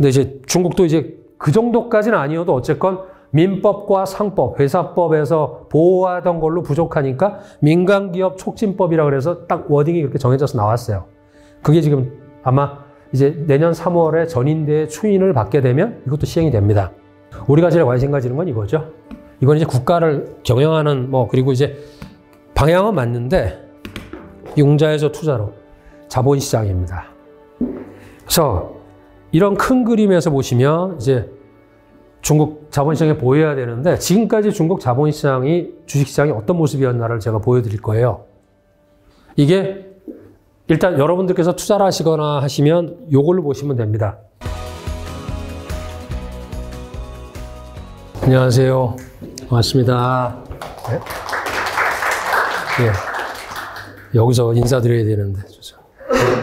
근데 이제 중국도 이제 그 정도까지는 아니어도 어쨌건 민법과 상법, 회사법에서 보호하던 걸로 부족하니까 민간기업 촉진법이라 그래서 딱 워딩이 그렇게 정해져서 나왔어요. 그게 지금 아마 이제 내년 3월에 전인대의 추인을 받게 되면 이것도 시행이 됩니다. 우리가 제일 관심 가지는 건 이거죠. 이건 이제 국가를 경영하는 그리고 이제 방향은 맞는데 융자에서 투자로 자본시장입니다. 그래서 이런 큰 그림에서 보시면 이제 중국 자본시장에 보여야 되는데 지금까지 중국 자본시장이 주식시장이 어떤 모습이었나를 제가 보여드릴 거예요. 이게 일단 여러분들께서 투자를 하시거나 하시면 이걸로 보시면 됩니다. 안녕하세요. 반갑습니다. 네. 예. 여기서 인사드려야 되는데.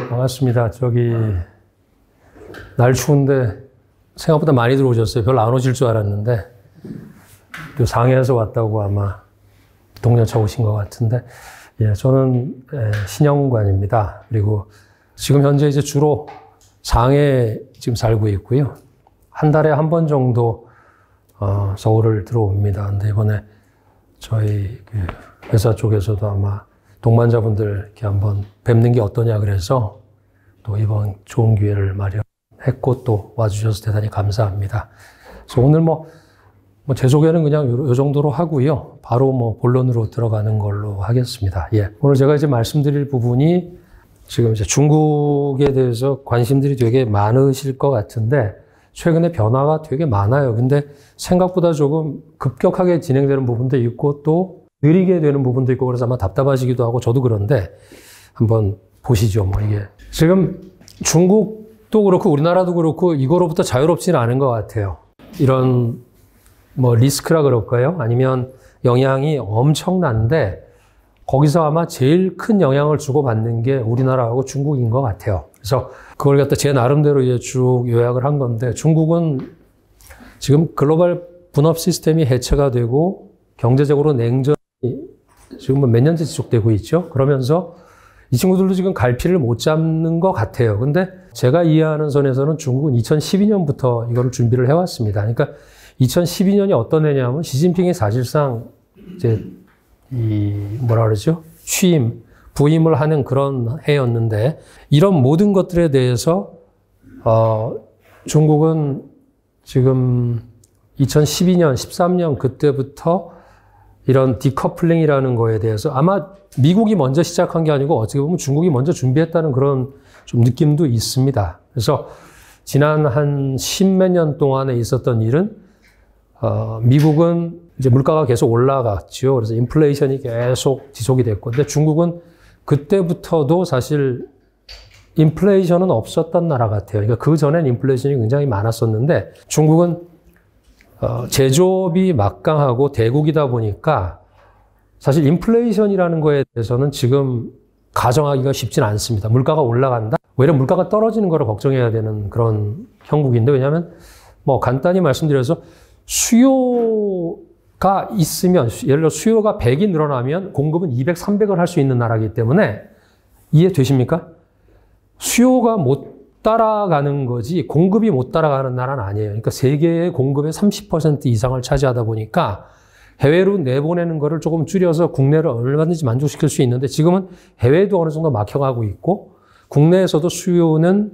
반갑습니다. 날 추운데 생각보다 많이 들어오셨어요. 별로 안 오실 줄 알았는데 또 상해에서 왔다고 아마 동년차 오신 것 같은데 예, 저는 신영관입니다. 그리고 지금 현재 이제 주로 상해에 지금 살고 있고요. 한 달에 한 번 정도 서울을 들어옵니다. 근데 이번에 저희 회사 쪽에서도 아마 동반자분들 이렇게 한번 뵙는 게 어떠냐 그래서 또 이번 좋은 기회를 마련했고 또 와주셔서 대단히 감사합니다. 그래서 오늘 제 소개는 그냥 요 정도로 하고요. 바로 본론으로 들어가는 걸로 하겠습니다. 예. 오늘 제가 이제 말씀드릴 부분이 지금 이제 중국에 대해서 관심들이 되게 많으실 것 같은데 최근에 변화가 되게 많아요. 근데 생각보다 조금 급격하게 진행되는 부분도 있고 또 느리게 되는 부분도 있고 그래서 아마 답답하시기도 하고 저도 그런데 한번 보시죠. 이게 지금 중국도 그렇고 우리나라도 그렇고 이거로부터 자유롭지는 않은 것 같아요. 이런 리스크라 그럴까요? 아니면 영향이 엄청난데 거기서 아마 제일 큰 영향을 주고받는 게 우리나라하고 중국인 것 같아요. 그래서 그걸 갖다 제 나름대로 이제 쭉 요약을 한 건데 중국은 지금 글로벌 분업 시스템이 해체가 되고 경제적으로 냉전이 지금 몇 년째 지속되고 있죠. 그러면서 이 친구들도 지금 갈피를 못 잡는 것 같아요. 근데 제가 이해하는 선에서는 중국은 2012년부터 이거를 준비를 해왔습니다. 그러니까 2012년이 어떤 해냐면 시진핑이 사실상 이제 부임을 하는 그런 해였는데 이런 모든 것들에 대해서 중국은 지금 2012년, 13년 그때부터 이런 디커플링이라는 거에 대해서 아마 미국이 먼저 시작한 게 아니고 어떻게 보면 중국이 먼저 준비했다는 그런 좀 느낌도 있습니다. 그래서 지난 한 10몇 년 동안에 있었던 일은 미국은 이제 물가가 계속 올라갔죠. 그래서 인플레이션이 계속 지속이 됐고. 근데 중국은 그때부터도 사실 인플레이션은 없었던 나라 같아요. 그러니까 그 전엔 인플레이션이 굉장히 많았었는데 중국은 제조업이 막강하고 대국이다 보니까 사실 인플레이션이라는 거에 대해서는 지금 가정하기가 쉽진 않습니다. 물가가 올라간다? 오히려 물가가 떨어지는 거를 걱정해야 되는 그런 형국인데 왜냐하면 간단히 말씀드려서 수요가 있으면 예를 들어 수요가 100이 늘어나면 공급은 200, 300을 할 수 있는 나라이기 때문에 이해되십니까? 수요가 못 따라가는 거지 공급이 못 따라가는 나라는 아니에요. 그러니까 세계의 공급의 30% 이상을 차지하다 보니까 해외로 내보내는 거를 조금 줄여서 국내를 얼마든지 만족시킬 수 있는데 지금은 해외도 어느 정도 막혀가고 있고 국내에서도 수요는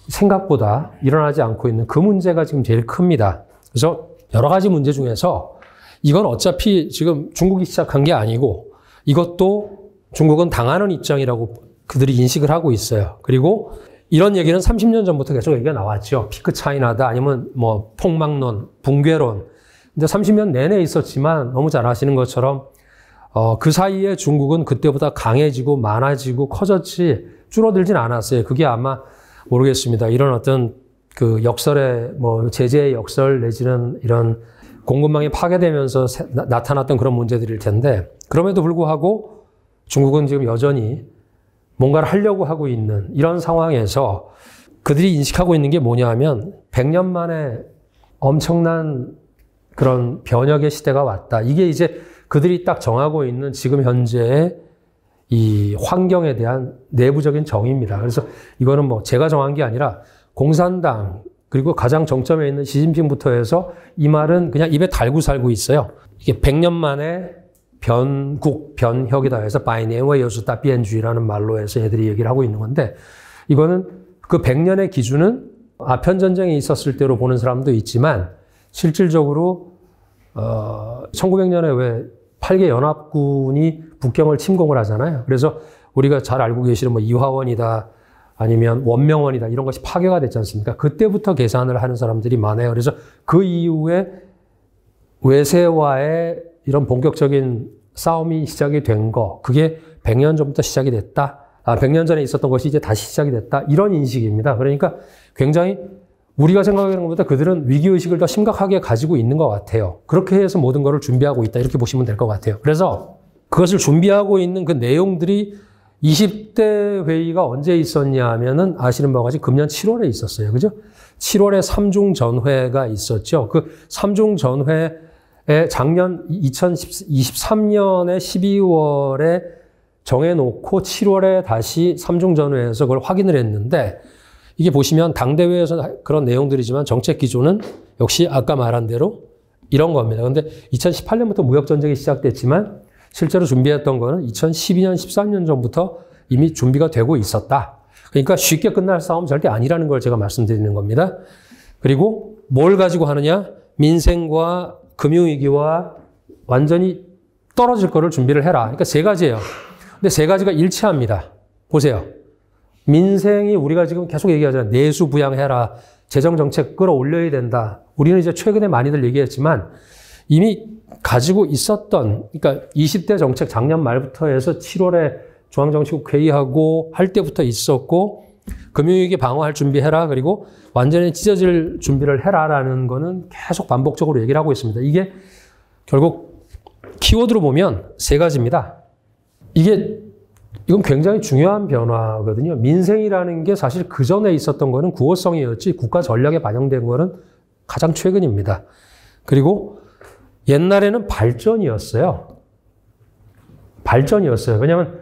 생각보다 일어나지 않고 있는 그 문제가 지금 제일 큽니다. 그래서 여러 가지 문제 중에서 이건 어차피 지금 중국이 시작한 게 아니고 이것도 중국은 당하는 입장이라고 그들이 인식을 하고 있어요. 그리고 이런 얘기는 30년 전부터 계속 얘기가 나왔죠. 피크 차이나다 아니면 폭망론, 붕괴론. 근데 30년 내내 있었지만 너무 잘 아시는 것처럼 그 사이에 중국은 그때보다 강해지고 많아지고 커졌지 줄어들진 않았어요. 그게 아마 모르겠습니다. 이런 어떤 그 역설의 제재의 역설 내지는 이런 공급망이 파괴되면서 나타났던 그런 문제들일 텐데 그럼에도 불구하고 중국은 지금 여전히 뭔가를 하려고 하고 있는 이런 상황에서 그들이 인식하고 있는 게 뭐냐 하면 100년 만에 엄청난 그런 변혁의 시대가 왔다. 이게 이제 그들이 딱 정하고 있는 지금 현재의 이 환경에 대한 내부적인 정의입니다. 그래서 이거는 제가 정한 게 아니라 공산당 그리고 가장 정점에 있는 시진핑부터 해서 이 말은 그냥 입에 달고 살고 있어요. 이게 100년 만에 변국, 변혁이다 해서 바이네웨 여수다 비엔주의라는 말로 해서 애들이 얘기를 하고 있는 건데 이거는 그 100년의 기준은 아편전쟁이 있었을 때로 보는 사람도 있지만 실질적으로 1900년에 왜 8개 연합군이 북경을 침공을 하잖아요. 그래서 우리가 잘 알고 계시는 뭐 이화원이다 아니면 원명원이다 이런 것이 파괴가 됐지 않습니까? 그때부터 계산을 하는 사람들이 많아요. 그래서 그 이후에 외세와의 이런 본격적인 싸움이 시작이 된 거, 그게 100년 전부터 시작이 됐다. 100년 전에 있었던 것이 이제 다시 시작이 됐다. 이런 인식입니다. 그러니까 굉장히 우리가 생각하는 것보다 그들은 위기의식을 더 심각하게 가지고 있는 것 같아요. 그렇게 해서 모든 것을 준비하고 있다. 이렇게 보시면 될 것 같아요. 그래서 그것을 준비하고 있는 그 내용들이 20대 회의가 언제 있었냐 하면은 아시는 바와 같이 금년 7월에 있었어요. 그죠? 7월에 3중 전회가 있었죠. 그 3중 전회에 작년 2023년에 12월에 정해놓고 7월에 다시 3중 전회에서 그걸 확인을 했는데 이게 보시면 당대회에서 그런 내용들이지만 정책 기조는 역시 아까 말한 대로 이런 겁니다. 그런데 2018년부터 무역전쟁이 시작됐지만 실제로 준비했던 거는 2012년, 13년 전부터 이미 준비가 되고 있었다. 그러니까 쉽게 끝날 싸움 절대 아니라는 걸 제가 말씀드리는 겁니다. 그리고 뭘 가지고 하느냐? 민생과 금융위기와 완전히 떨어질 거를 준비를 해라. 그러니까 세 가지예요. 근데 세 가지가 일치합니다. 보세요. 민생이 우리가 지금 계속 얘기하잖아요. 내수 부양해라. 재정정책 끌어올려야 된다. 우리는 이제 최근에 많이들 얘기했지만 이미 가지고 있었던, 그러니까 20대 정책 작년 말부터 해서 7월에 중앙정치국 회의하고 할 때부터 있었고 금융위기 방어할 준비해라. 그리고 완전히 찢어질 준비를 해라라는 거는 계속 반복적으로 얘기를 하고 있습니다. 이게 결국 키워드로 보면 세 가지입니다. 이건 굉장히 중요한 변화거든요. 민생이라는 게 사실 그 전에 있었던 거는 구호성이었지 국가 전략에 반영된 거는 가장 최근입니다. 그리고 옛날에는 발전이었어요. 왜냐하면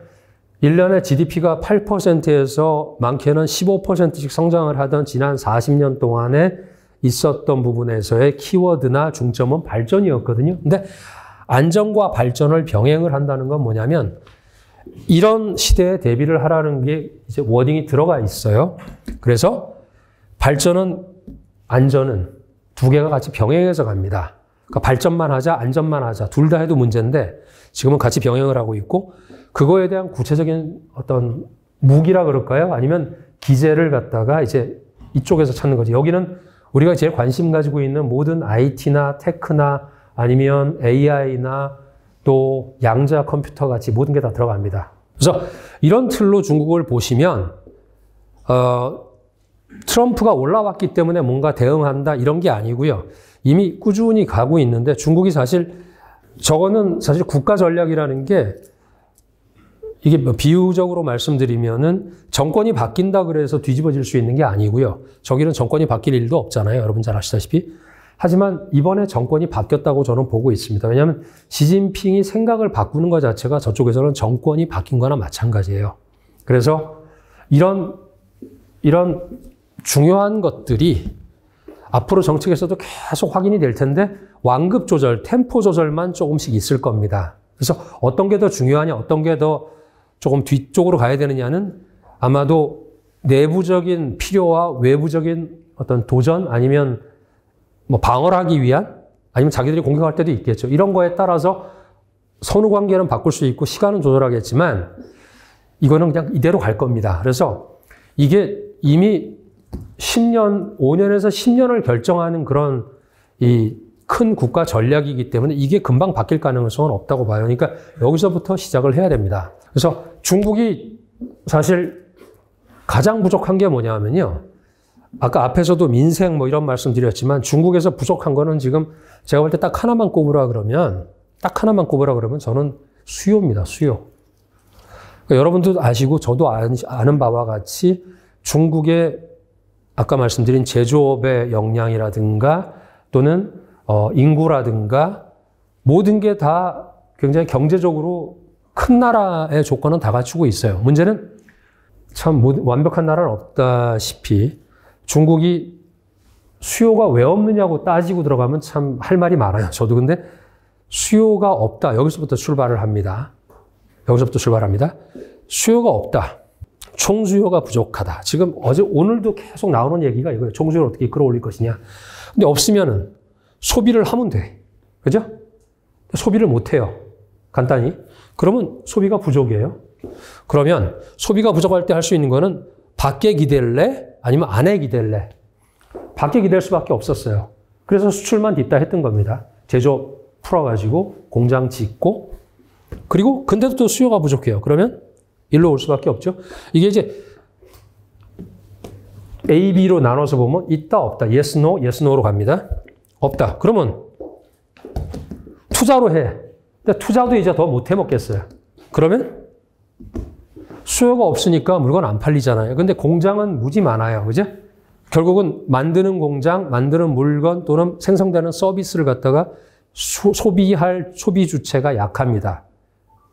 1년에 GDP가 8%에서 많게는 15%씩 성장을 하던 지난 40년 동안에 있었던 부분에서의 키워드나 중점은 발전이었거든요. 근데 안정과 발전을 병행을 한다는 건 뭐냐면 이런 시대에 대비를 하라는 게 이제 워딩이 들어가 있어요. 그래서 발전은 안전은 두 개가 같이 병행해서 갑니다. 그러니까 발전만 하자, 안전만 하자. 둘 다 해도 문제인데 지금은 같이 병행을 하고 있고 그거에 대한 구체적인 어떤 무기라 그럴까요? 아니면 기제를 갖다가 이제 이쪽에서 찾는 거지. 여기는 우리가 제일 관심 가지고 있는 모든 IT나 테크나 아니면 AI나 또 양자 컴퓨터 같이 모든 게 다 들어갑니다. 그래서 이런 틀로 중국을 보시면 트럼프가 올라왔기 때문에 뭔가 대응한다 이런 게 아니고요. 이미 꾸준히 가고 있는데 중국이 저거는 사실 국가 전략이라는 게 이게 뭐 비유적으로 말씀드리면은 정권이 바뀐다 그래서 뒤집어질 수 있는 게 아니고요. 저기는 정권이 바뀔 일도 없잖아요. 여러분 잘 아시다시피. 하지만 이번에 정권이 바뀌었다고 저는 보고 있습니다. 왜냐하면 시진핑이 생각을 바꾸는 것 자체가 저쪽에서는 정권이 바뀐 거나 마찬가지예요. 그래서 이런 중요한 것들이 앞으로 정책에서도 계속 확인이 될 텐데 완급 조절, 템포 조절만 조금씩 있을 겁니다. 그래서 어떤 게 더 중요하냐, 어떤 게 더 조금 뒤쪽으로 가야 되느냐는 아마도 내부적인 필요와 외부적인 어떤 도전 아니면 뭐 방어를 하기 위한 아니면 자기들이 공격할 때도 있겠죠. 이런 거에 따라서 선후 관계는 바꿀 수 있고 시간은 조절하겠지만 이거는 그냥 이대로 갈 겁니다. 그래서 이게 이미 5년에서 10년을 결정하는 그런 이 큰 국가 전략이기 때문에 이게 금방 바뀔 가능성은 없다고 봐요. 그러니까 여기서부터 시작을 해야 됩니다. 그래서 중국이 사실 가장 부족한 게 뭐냐면요. 아까 앞에서도 민생 뭐 이런 말씀 드렸지만 중국에서 부족한 거는 지금 제가 볼 때 딱 하나만 꼽으라 그러면 저는 수요입니다. 수요. 그러니까 여러분도 아시고 저도 아는 바와 같이 중국의 아까 말씀드린 제조업의 역량이라든가 또는 인구라든가 모든 게 다 굉장히 경제적으로 큰 나라의 조건은 다 갖추고 있어요. 문제는 참 완벽한 나라는 없다시피 중국이 수요가 왜 없느냐고 따지고 들어가면 참 할 말이 많아요. 저도 근데 수요가 없다. 여기서부터 출발을 합니다. 여기서부터 출발합니다. 수요가 없다. 총수요가 부족하다. 지금 오늘도 계속 나오는 얘기가 이거예요. 총수요를 어떻게 끌어올릴 것이냐. 근데 없으면은 소비를 하면 돼. 그죠? 소비를 못 해요. 간단히. 그러면 소비가 부족이에요. 그러면 소비가 부족할 때 할 수 있는 거는 밖에 기댈래? 아니면 안에 기댈래? 밖에 기댈 수밖에 없었어요. 그래서 수출만 딛다 했던 겁니다. 제조업 풀어가지고 공장 짓고 그리고 근데도 또 수요가 부족해요. 그러면 일로 올 수밖에 없죠. 이게 이제 A, B로 나눠서 보면 있다, 없다. yes, no, yes, no로 갑니다. 없다. 그러면 투자로 해. 근데 투자도 이제 더 못 해먹겠어요. 그러면 수요가 없으니까 물건 안 팔리잖아요. 근데 공장은 무지 많아요. 그죠? 결국은 만드는 공장, 만드는 물건 또는 생성되는 서비스를 갖다가 소비할 소비 주체가 약합니다.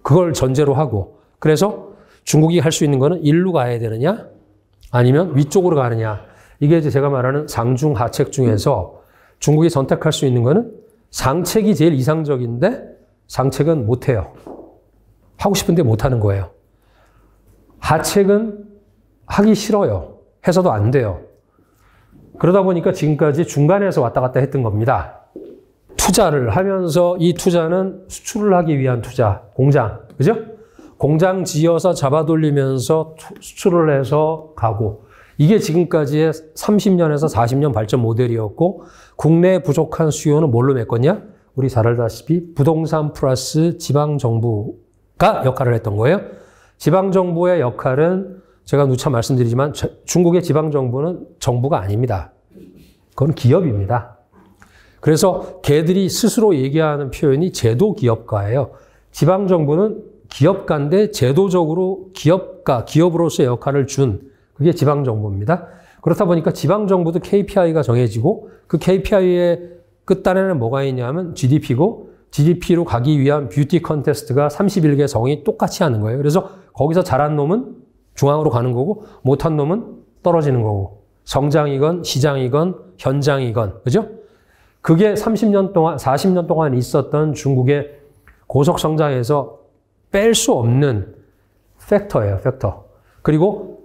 그걸 전제로 하고. 그래서 중국이 할 수 있는 거는 일로 가야 되느냐? 아니면 위쪽으로 가느냐? 이게 이제 제가 말하는 상중 하책 중에서 중국이 선택할 수 있는 거는 상책이 제일 이상적인데 상책은 못 해요. 하고 싶은데 못 하는 거예요. 하책은 하기 싫어요. 해서도 안 돼요. 그러다 보니까 지금까지 중간에서 왔다 갔다 했던 겁니다. 투자를 하면서 이 투자는 수출을 하기 위한 투자, 공장, 그죠? 공장 지어서 잡아 돌리면서 수출을 해서 가고 이게 지금까지의 30년에서 40년 발전 모델이었고 국내에 부족한 수요는 뭘로 메꿨냐? 우리 잘 알다시피 부동산 플러스 지방정부가 역할을 했던 거예요. 지방정부의 역할은 제가 누차 말씀드리지만 중국의 지방정부는 정부가 아닙니다. 그건 기업입니다. 그래서 걔들이 스스로 얘기하는 표현이 제도기업가예요. 지방정부는 기업가인데 제도적으로 기업으로서의 역할을 준 그게 지방정부입니다. 그렇다 보니까 지방정부도 KPI가 정해지고 그 KPI의 끝단에는 뭐가 있냐면 GDP고 GDP로 가기 위한 뷰티 컨테스트가 31개 성이 똑같이 하는 거예요. 그래서 거기서 잘한 놈은 중앙으로 가는 거고 못한 놈은 떨어지는 거고 성장이건 시장이건 현장이건 그죠? 그게 30년 동안 40년 동안 있었던 중국의 고속 성장에서 뺄 수 없는 팩터예요. 팩터. 그리고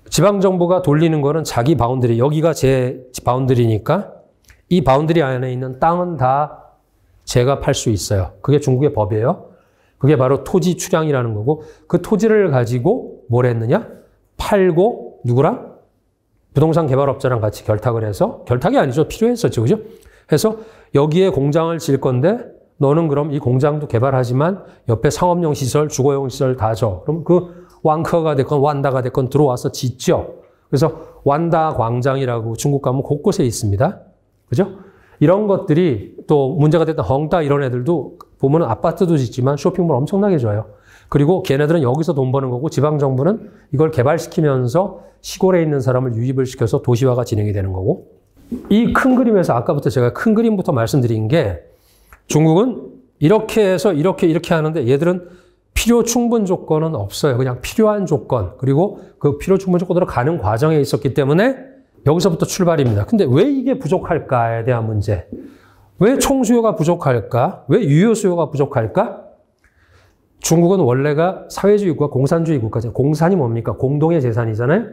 지방정부가 돌리는 거는 자기 바운드리, 여기가 제 바운드리니까 이 바운드리 안에 있는 땅은 다 제가 팔 수 있어요. 그게 중국의 법이에요. 그게 바로 토지 출향이라는 거고 그 토지를 가지고 뭘 했느냐? 팔고 누구랑? 부동산 개발업자랑 같이 결탁을 해서 결탁이 아니죠. 필요했었죠. 그죠? 해서 여기에 공장을 질 건데 너는 그럼 이 공장도 개발하지만 옆에 상업용 시설, 주거용 시설 다 줘. 그럼 그 왕커가 됐건 완다가 됐건 들어와서 짓죠. 그래서 완다 광장이라고 중국 가면 곳곳에 있습니다. 그죠? 이런 것들이 또 문제가 됐던 헝다 이런 애들도 보면 아파트도 짓지만 쇼핑몰 엄청나게 줘요. 그리고 걔네들은 여기서 돈 버는 거고 지방정부는 이걸 개발시키면서 시골에 있는 사람을 유입을 시켜서 도시화가 진행이 되는 거고 이 큰 그림에서 아까부터 제가 큰 그림부터 말씀드린 게 중국은 이렇게 해서 이렇게 하는데 얘들은 필요 충분 조건은 없어요. 그냥 필요한 조건 그리고 그 필요 충분 조건으로 가는 과정에 있었기 때문에 여기서부터 출발입니다. 근데 왜 이게 부족할까에 대한 문제. 왜 총수요가 부족할까? 왜 유효 수요가 부족할까? 중국은 원래가 사회주의 국가, 공산주의 국가죠. 공산이 뭡니까? 공동의 재산이잖아요.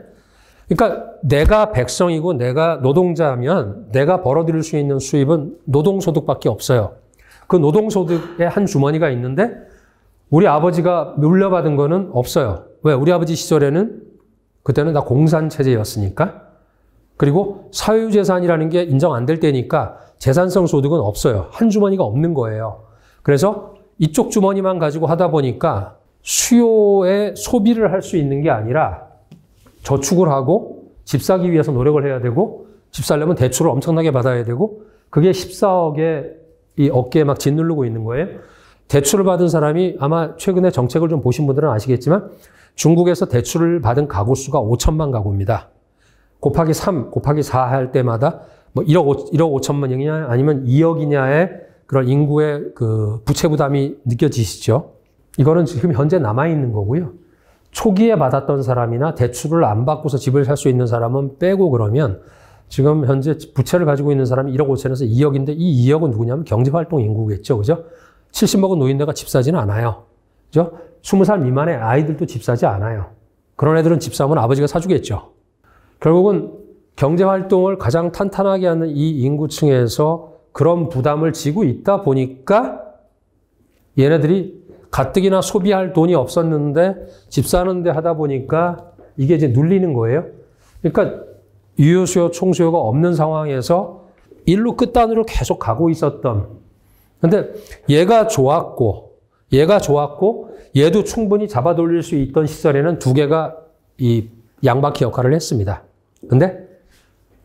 그러니까 내가 백성이고 내가 노동자면 내가 벌어들일 수 있는 수입은 노동소득밖에 없어요. 그 노동소득의 한 주머니가 있는데 우리 아버지가 물려받은 거는 없어요. 왜? 우리 아버지 시절에는 그때는 다 공산체제였으니까. 그리고 사유재산이라는 게 인정 안 될 때니까 재산성 소득은 없어요. 한 주머니가 없는 거예요. 그래서 이쪽 주머니만 가지고 하다 보니까 수요에 소비를 할 수 있는 게 아니라 저축을 하고 집 사기 위해서 노력을 해야 되고 집 살려면 대출을 엄청나게 받아야 되고 그게 14억에 이 어깨에 막 짓누르고 있는 거예요. 대출을 받은 사람이 아마 최근에 정책을 좀 보신 분들은 아시겠지만 중국에서 대출을 받은 가구 수가 5천만 가구입니다. 곱하기 3, 곱하기 4 할 때마다 뭐 1억 5천만이냐 아니면 2억이냐의 그런 인구의 그 부채 부담이 느껴지시죠? 이거는 지금 현재 남아있는 거고요. 초기에 받았던 사람이나 대출을 안 받고서 집을 살 수 있는 사람은 빼고 그러면 지금 현재 부채를 가지고 있는 사람이 1억 5천에서 2억인데 이 2억은 누구냐면 경제활동 인구겠죠. 그죠? 70 먹은 노인네가 집 사지는 않아요. 그죠? 20살 미만의 아이들도 집 사지 않아요. 그런 애들은 집 사면 아버지가 사주겠죠. 결국은 경제활동을 가장 탄탄하게 하는 이 인구층에서 그런 부담을 지고 있다 보니까 얘네들이 가뜩이나 소비할 돈이 없었는데 집 사는데 하다 보니까 이게 이제 눌리는 거예요. 그러니까 유효수요, 총수요가 없는 상황에서 일로 끝단으로 계속 가고 있었던. 근데 얘가 좋았고 얘도 충분히 잡아 돌릴 수 있던 시절에는 두 개가 이 양바퀴 역할을 했습니다. 근데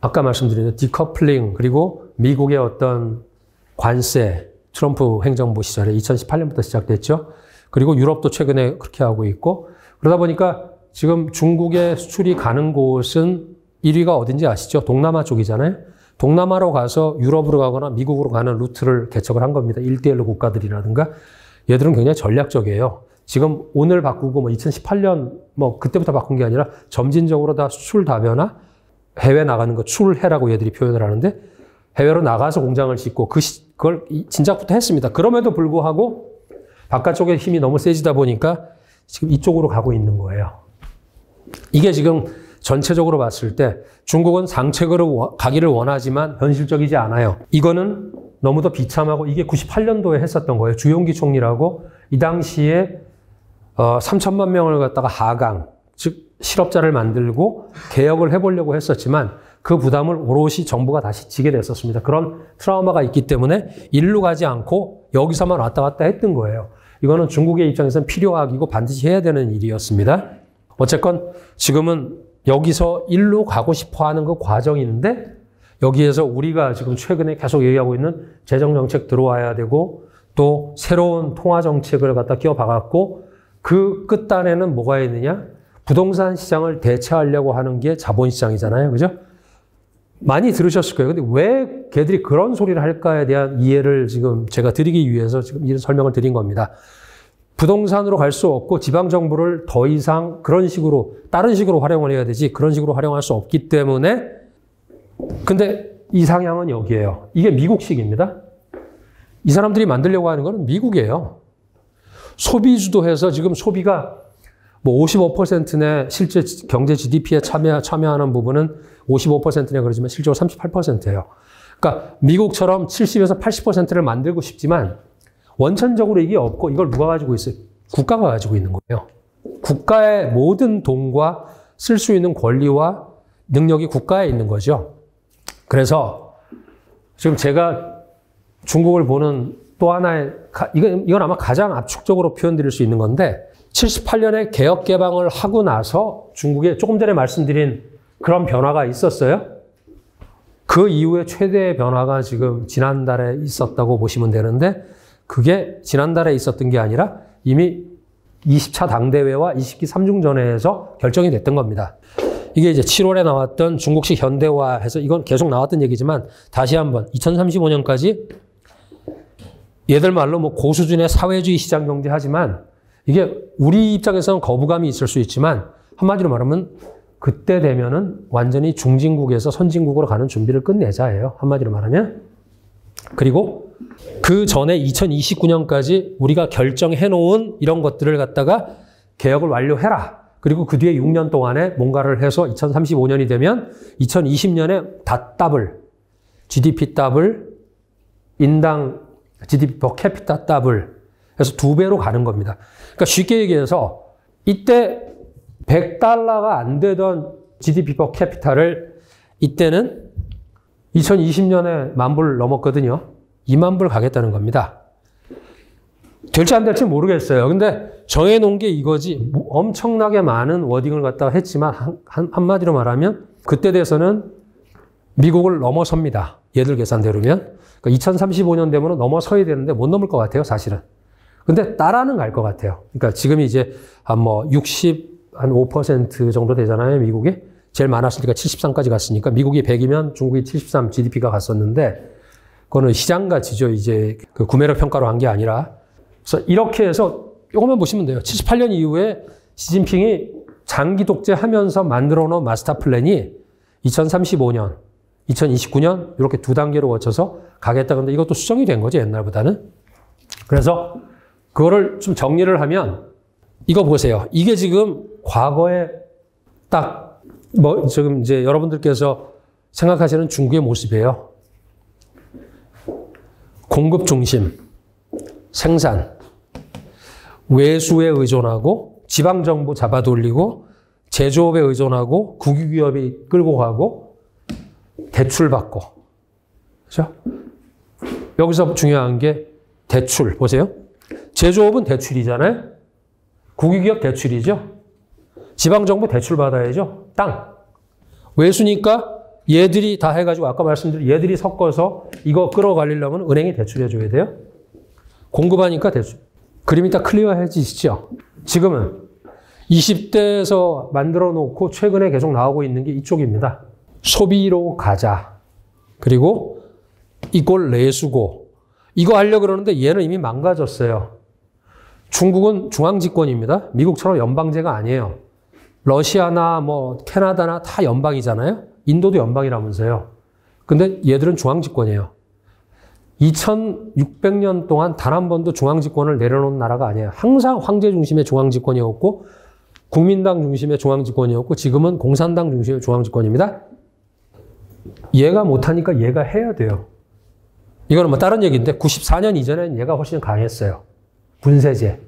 아까 말씀드린 디커플링 그리고 미국의 어떤 관세, 트럼프 행정부 시절에 2018년부터 시작됐죠. 그리고 유럽도 최근에 그렇게 하고 있고 그러다 보니까 지금 중국의 수출이 가는 곳은 1위가 어딘지 아시죠? 동남아 쪽이잖아요. 동남아로 가서 유럽으로 가거나 미국으로 가는 루트를 개척을 한 겁니다. 1대1로 국가들이라든가. 얘들은 굉장히 전략적이에요. 지금 오늘 바꾸고 2018년 그때부터 바꾼 게 아니라 점진적으로 다 수출 다변화, 해외 나가는 거 출해라고 얘들이 표현을 하는데 해외로 나가서 공장을 짓고 그걸 진작부터 했습니다. 그럼에도 불구하고 바깥쪽에 힘이 너무 세지다 보니까 지금 이쪽으로 가고 있는 거예요. 이게 지금 전체적으로 봤을 때 중국은 상책으로 가기를 원하지만 현실적이지 않아요. 이거는 너무도 비참하고 이게 98년도에 했었던 거예요. 주용기 총리라고 이 당시에 3천만 명을 갖다가 하강, 즉 실업자를 만들고 개혁을 해보려고 했었지만 그 부담을 오롯이 정부가 다시 지게 됐었습니다. 그런 트라우마가 있기 때문에 일로 가지 않고 여기서만 왔다 갔다 했던 거예요. 이거는 중국의 입장에서는 필요하고 반드시 해야 되는 일이었습니다. 어쨌건 지금은 여기서 일로 가고 싶어 하는 그 과정인데 여기에서 우리가 지금 최근에 계속 얘기하고 있는 재정정책 들어와야 되고 또 새로운 통화정책을 갖다 끼워박았고 그 끝단에는 뭐가 있느냐? 부동산 시장을 대체하려고 하는 게 자본시장이잖아요. 그죠? 많이 들으셨을 거예요. 근데 왜 걔들이 그런 소리를 할까에 대한 이해를 지금 제가 드리기 위해서 지금 이런 설명을 드린 겁니다. 부동산으로 갈 수 없고 지방정부를 더 이상 그런 식으로 다른 식으로 활용을 해야 되지 그런 식으로 활용할 수 없기 때문에 근데 이 상향은 여기에요. 이게 미국식입니다. 이 사람들이 만들려고 하는 거는 미국이에요. 소비주도해서 지금 소비가 55%내 실제 경제 GDP에 참여하는 부분은 55%네 그러지만 실제로 38%예요. 그러니까 미국처럼 70에서 80%를 만들고 싶지만 원천적으로 이게 없고 이걸 누가 가지고 있어요? 국가가 가지고 있는 거예요. 국가의 모든 돈과 쓸 수 있는 권리와 능력이 국가에 있는 거죠. 그래서 지금 제가 중국을 보는 또 하나의, 이건 아마 가장 압축적으로 표현드릴 수 있는 건데 78년에 개혁 개방을 하고 나서 중국에 조금 전에 말씀드린 그런 변화가 있었어요. 그 이후에 최대의 변화가 지금 지난달에 있었다고 보시면 되는데 그게 지난달에 있었던 게 아니라 이미 20차 당대회와 20기 3중전회에서 결정이 됐던 겁니다. 이게 이제 7월에 나왔던 중국식 현대화해서 이건 계속 나왔던 얘기지만 다시 한번 2035년까지 얘들 말로 고수준의 사회주의 시장 경제 하지만 이게 우리 입장에서는 거부감이 있을 수 있지만 한마디로 말하면 그때 되면은 완전히 중진국에서 선진국으로 가는 준비를 끝내자예요. 한마디로 말하면. 그리고 그 전에 2029년까지 우리가 결정해 놓은 이런 것들을 갖다가 개혁을 완료해라. 그리고 그 뒤에 6년 동안에 뭔가를 해서 2035년이 되면 2020년에 다 더블, GDP 더블, 인당 GDP per capita 더블 해서 2배로 가는 겁니다. 그러니까 쉽게 얘기해서 이때 $100가 안 되던 GDP per capita를 이때는 2020년에 10,000불 넘었거든요. 20,000불 가겠다는 겁니다. 될지 안 될지 모르겠어요. 근데 정해놓은 게 이거지 엄청나게 많은 워딩을 갖다가 했지만 한마디로 말하면 그때 돼서는 미국을 넘어섭니다. 얘들 계산대로면. 그러니까 2035년 되면 넘어서야 되는데 못 넘을 것 같아요, 사실은. 근데 따라는 갈 것 같아요. 그러니까 지금이 이제 한 65% 정도 되잖아요, 미국이. 제일 많았을 때가 73까지 갔으니까 미국이 100이면 중국이 73 GDP가 갔었는데 그거는 시장 가치죠. 이제 그 구매력 평가로 한 게 아니라. 그래서 이렇게 해서 이것만 보시면 돼요. 78년 이후에 시진핑이 장기 독재하면서 만들어 놓은 마스터 플랜이 2035년 2029년 이렇게 두 단계로 거쳐서 가겠다. 근데 이것도 수정이 된 거죠, 옛날보다는. 그래서 그거를 좀 정리를 하면 이거 보세요. 이게 지금 과거에 딱 지금 이제 여러분들께서 생각하시는 중국의 모습이에요. 공급 중심, 생산, 외수에 의존하고 지방정부 잡아돌리고 제조업에 의존하고 국유기업이 끌고 가고 대출받고. 그렇죠? 여기서 중요한 게 대출. 보세요. 제조업은 대출이잖아요. 국유기업 대출이죠. 지방정부 대출 받아야죠. 땅. 외수니까 얘들이 다 해가지고 아까 말씀드린 얘들이 섞어서 이거 끌어가려면 은행이 대출해줘야 돼요. 공급하니까 대출. 그림이 딱 클리어해지시죠? 지금은 20대에서 만들어 놓고 최근에 계속 나오고 있는 게 이쪽입니다. 소비로 가자. 그리고 이꼴 내수고. 이거 하려고 그러는데 얘는 이미 망가졌어요. 중국은 중앙집권입니다. 미국처럼 연방제가 아니에요. 러시아나 뭐 캐나다나 다 연방이잖아요. 인도도 연방이라면서요. 근데 얘들은 중앙집권이에요. 2600년 동안 단 한 번도 중앙집권을 내려놓은 나라가 아니에요. 항상 황제 중심의 중앙집권이었고 국민당 중심의 중앙집권이었고 지금은 공산당 중심의 중앙집권입니다. 얘가 못하니까 얘가 해야 돼요. 이거는 뭐 다른 얘기인데 94년 이전엔 얘가 훨씬 강했어요. 분세제.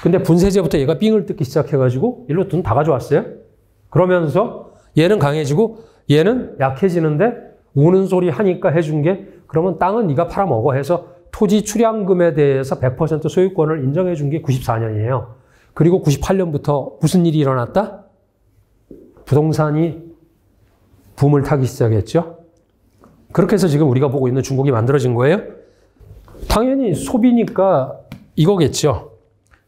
근데 분세제부터 얘가 삥을 뜯기 시작해가지고 일로 돈 다 가져왔어요. 그러면서 얘는 강해지고 얘는 약해지는데 우는 소리 하니까 해준 게 그러면 땅은 네가 팔아먹어 해서 토지 출양금에 대해서 100% 소유권을 인정해 준 게 94년이에요. 그리고 98년부터 무슨 일이 일어났다? 부동산이 붐을 타기 시작했죠. 그렇게 해서 지금 우리가 보고 있는 중국이 만들어진 거예요. 당연히 소비니까 이거겠죠.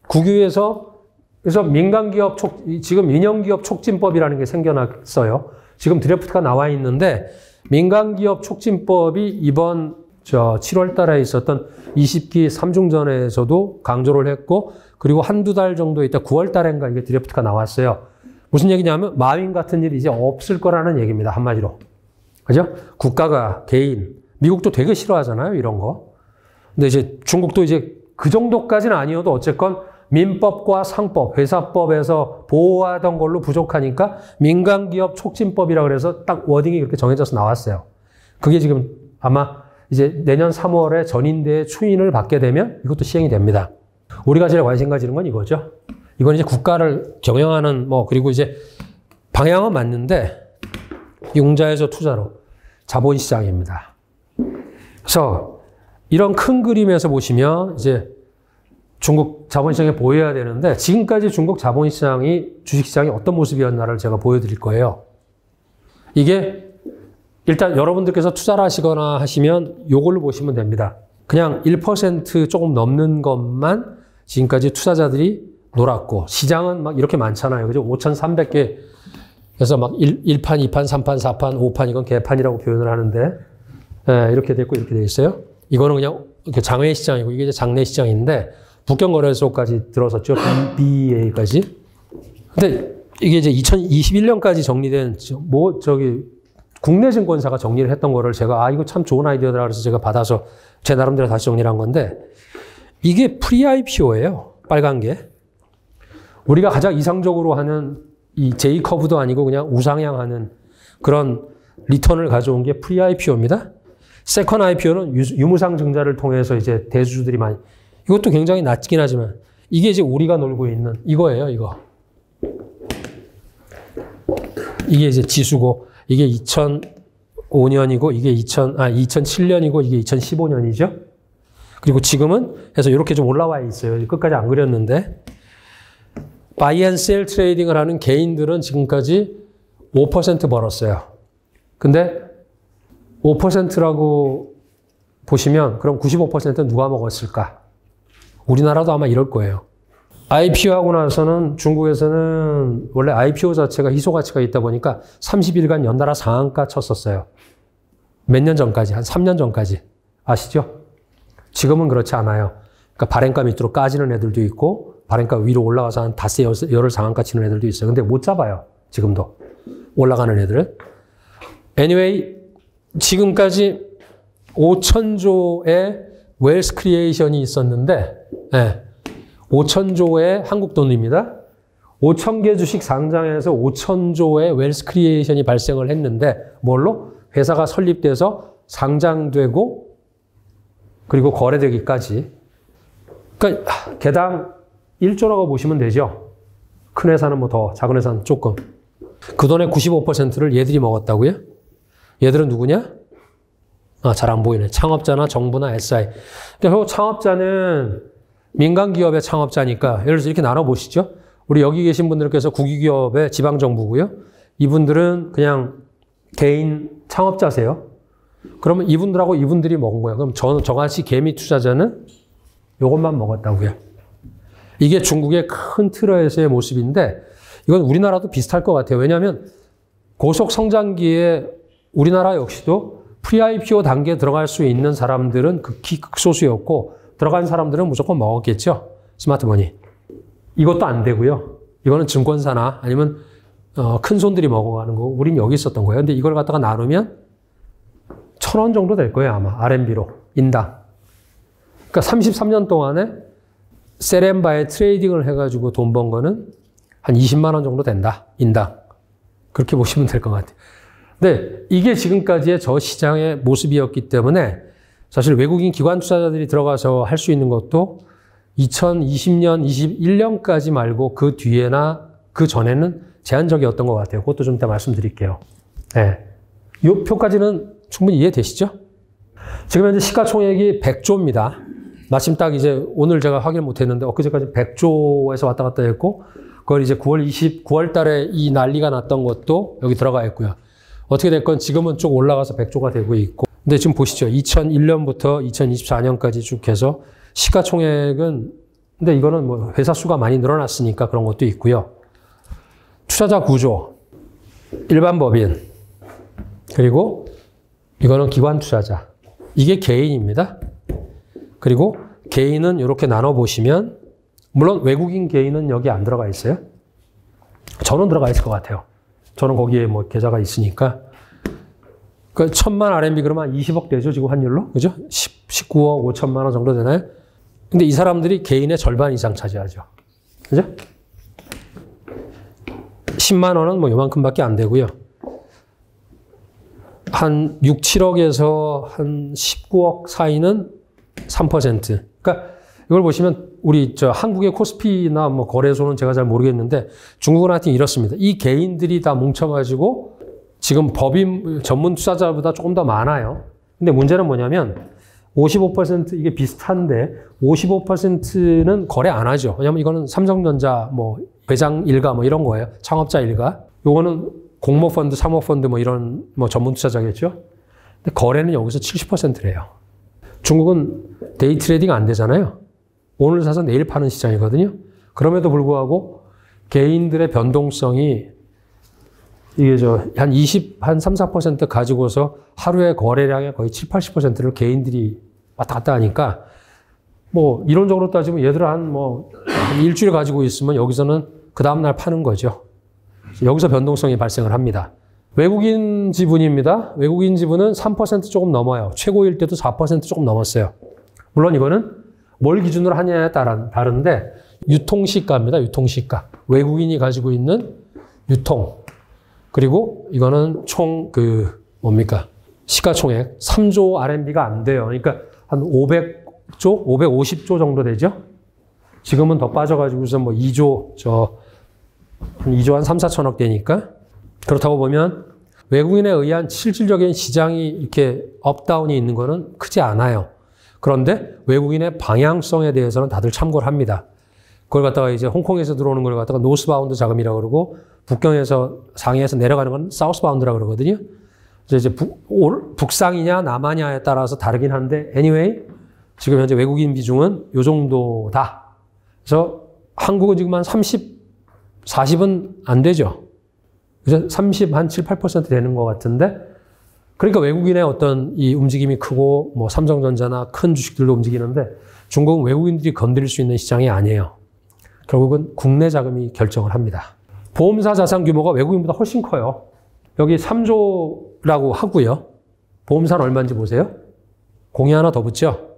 국유에서 그래서 민간기업 지금 민영기업 촉진법이라는 게 생겨났어요. 지금 드래프트가 나와 있는데 민간기업 촉진법이 이번 7월 달에 있었던 20기 3중전에서도 강조를 했고 그리고 한두 달 정도 있다 9월 달인가 이게 드래프트가 나왔어요. 무슨 얘기냐면 마윈 같은 일이 이제 없을 거라는 얘기입니다. 한마디로. 그죠? 국가가 개인, 미국도 되게 싫어하잖아요. 이런 거. 근데 이제 중국도 이제 그 정도까지는 아니어도 어쨌건 민법과 상법, 회사법에서 보호하던 걸로 부족하니까 민간기업 촉진법이라고 그래서 딱 워딩이 그렇게 정해져서 나왔어요. 그게 지금 아마 이제 내년 3월에 전인대의 추인을 받게 되면 이것도 시행이 됩니다. 우리가 제일 관심 가지는 건 이거죠. 이건 이제 국가를 경영하는 그리고 이제 방향은 맞는데 융자에서 투자로 자본시장입니다. 그래서 이런 큰 그림에서 보시면 이제 중국 자본시장에 보여야 되는데 지금까지 중국 자본시장이 주식시장이 어떤 모습이었나를 제가 보여드릴 거예요. 이게 일단 여러분들께서 투자를 하시거나 하시면 이걸로 보시면 됩니다. 그냥 1% 조금 넘는 것만 지금까지 투자자들이 놀았고 시장은 막 이렇게 많잖아요. 그죠? 5,300개 그래서 막 1판, 2판, 3판, 4판, 5판 이건 개판이라고 표현을 하는데 이렇게 됐고 이렇게 돼 있어요. 이거는 그냥 장외 시장이고 이게 이제 장내 시장인데 북경거래소까지 들어섰죠. BBA까지. 근데 이게 이제 2021년까지 정리된 국내 증권사가 정리를 했던 거를 제가 이거 참 좋은 아이디어다 그래서 제가 받아서 제 나름대로 다시 정리를 한 건데 이게 프리-IPO예요. 빨간 게. 우리가 가장 이상적으로 하는 이 J커브도 아니고 그냥 우상향하는 그런 리턴을 가져온 게 프리-IPO입니다. 세컨 IPO는 유무상 증자를 통해서 이제 대주주들이 많이 이것도 굉장히 낮긴 하지만 이게 이제 우리가 놀고 있는 이거예요, 이거. 이게 이제 지수고 이게 2005년이고 이게 2007년이고 이게 2015년이죠. 그리고 지금은 해서 이렇게 좀 올라와 있어요. 끝까지 안 그렸는데 바이 앤 셀 트레이딩을 하는 개인들은 지금까지 5% 벌었어요. 근데 5%라고 보시면 그럼 95%는 누가 먹었을까? 우리나라도 아마 이럴 거예요. IPO하고 나서는 중국에서는 원래 IPO 자체가 희소 가치가 있다 보니까 30일간 연달아 상한가 쳤었어요. 몇 년 전까지, 한 3년 전까지. 아시죠? 지금은 그렇지 않아요. 그러니까 발행가 밑으로 까지는 애들도 있고 발행가 위로 올라가서 한 닷새 열흘 상한가 치는 애들도 있어요. 근데 못 잡아요. 지금도. 올라가는 애들은. Anyway, 지금까지 5천조의 웰스 크리에이션이 있었는데, 5천조의 한국 돈입니다. 5,000개 주식 상장해서 5천조의 웰스 크리에이션이 발생을 했는데, 뭘로? 회사가 설립돼서 상장되고, 그리고 거래되기까지. 그러니까 개당 1조라고 보시면 되죠. 큰 회사는 뭐 더, 작은 회사는 조금. 그 돈의 95%를 얘들이 먹었다고요? 얘들은 누구냐? 잘 안 보이네. 창업자나 정부나 SI. 그러니까 창업자는 민간 기업의 창업자니까 예를 들어서 이렇게 나눠보시죠. 우리 여기 계신 분들께서 국유기업의 지방정부고요. 이분들은 그냥 개인 창업자세요. 그러면 이분들하고 이분들이 먹은 거예요. 그럼 저같이 개미 투자자는 이것만 먹었다고요. 이게 중국의 큰 틀에서의 모습인데 이건 우리나라도 비슷할 것 같아요. 왜냐하면 고속 성장기에 우리나라 역시도 프리-IPO 단계에 들어갈 수 있는 사람들은 극소수였고 들어간 사람들은 무조건 먹었겠죠. 스마트머니. 이것도 안 되고요. 이거는 증권사나 아니면 큰 손들이 먹어가는 거고 우린 여기 있었던 거예요. 근데 이걸 갖다가 나누면 1,000원 정도 될 거예요. 아마 RMB로. 인당. 그러니까 33년 동안에 세렌바에 트레이딩을 해가지고 돈 번 거는 한 20만 원 정도 된다. 인당. 그렇게 보시면 될 것 같아요. 근데 이게 지금까지의 저 시장의 모습이었기 때문에 사실 외국인 기관 투자자들이 들어가서 할 수 있는 것도 2020년, 21년까지 말고 그 뒤에나 그 전에는 제한적이었던 것 같아요. 그것도 좀 이따 말씀드릴게요. 네. 이 표까지는 충분히 이해되시죠? 지금 현재 시가총액이 100조입니다. 마침 딱 이제 오늘 제가 확인을 못 했는데 엊그제까지 100조에서 왔다 갔다 했고 그걸 이제 9월 달에 이 난리가 났던 것도 여기 들어가 있고요. 어떻게 됐건 지금은 쭉 올라가서 100조가 되고 있고. 근데 지금 보시죠. 2001년부터 2024년까지 쭉 해서 시가총액은, 근데 이거는 뭐 회사 수가 많이 늘어났으니까 그런 것도 있고요. 투자자 구조, 일반 법인, 그리고 이거는 기관 투자자. 이게 개인입니다. 그리고 개인은 이렇게 나눠보시면, 물론 외국인 개인은 여기 안 들어가 있어요. 저는 들어가 있을 것 같아요. 저는 거기에 뭐 계좌가 있으니까. 그 1,000만 RMB 그러면 20억 되죠, 지금 환율로? 그죠? 19억 5천만 원 정도 되나요? 근데 이 사람들이 개인의 절반 이상 차지하죠. 그죠? 10만 원은 뭐 요만큼밖에 안 되고요. 한 6, 7억에서 한 19억 사이는 3%. 그러니까 이걸 보시면 우리 한국의 코스피나 뭐 거래소는 제가 잘 모르겠는데 중국은 하여튼 이렇습니다. 이 개인들이 다 뭉쳐가지고 지금 법인 전문 투자자보다 조금 더 많아요. 근데 문제는 뭐냐면 55% 이게 비슷한데 55%는 거래 안 하죠. 왜냐면 이거는 삼성전자 뭐 회장 일가 뭐 이런 거예요. 창업자 일가. 요거는 공모펀드, 사모펀드 뭐 이런 뭐 전문 투자자겠죠. 근데 거래는 여기서 70%래요. 중국은 데이 트레이딩 안 되잖아요. 오늘 사서 내일 파는 시장이거든요. 그럼에도 불구하고 개인들의 변동성이 이게 한 3, 4% 가지고서 하루의 거래량의 거의 7, 80%를 개인들이 왔다 갔다 하니까 뭐 이론적으로 따지면 얘들은 한 일주일 가지고 있으면 여기서는 그 다음날 파는 거죠. 여기서 변동성이 발생을 합니다. 외국인 지분입니다. 외국인 지분은 3% 조금 넘어요. 최고일 때도 4% 조금 넘었어요. 물론 이거는 뭘 기준으로 하냐에 따라 다른데 유통시가입니다. 유통시가. 외국인이 가지고 있는 유통. 그리고 이거는 총 시가총액 3조 RMB가 안 돼요. 그러니까 한 500조, 550조 정도 되죠. 지금은 더 빠져가지고서 뭐 2조, 한 2조 한 3, 4천억 되니까. 그렇다고 보면 외국인에 의한 실질적인 시장이 이렇게 업다운이 있는 거는 크지 않아요. 그런데 외국인의 방향성에 대해서는 다들 참고를 합니다. 그걸 갖다가 이제 홍콩에서 들어오는 걸 갖다가 노스바운드 자금이라고 그러고 북경에서 상해에서 내려가는 건 사우스바운드라고 그러거든요. 그래서 이제 북상이냐 남하냐에 따라서 다르긴 한데 anyway 지금 현재 외국인 비중은 요 정도다. 그래서 한국은 지금 한 40은 안 되죠. 그래서 30, 한 7, 8% 되는 것 같은데 그러니까 외국인의 어떤 이 움직임이 크고 뭐 삼성전자나 큰 주식들도 움직이는데 중국은 외국인들이 건드릴 수 있는 시장이 아니에요. 결국은 국내 자금이 결정을 합니다. 보험사 자산 규모가 외국인보다 훨씬 커요. 여기 3조라고 하고요. 보험사는 얼마인지 보세요. 공이 하나 더 붙죠.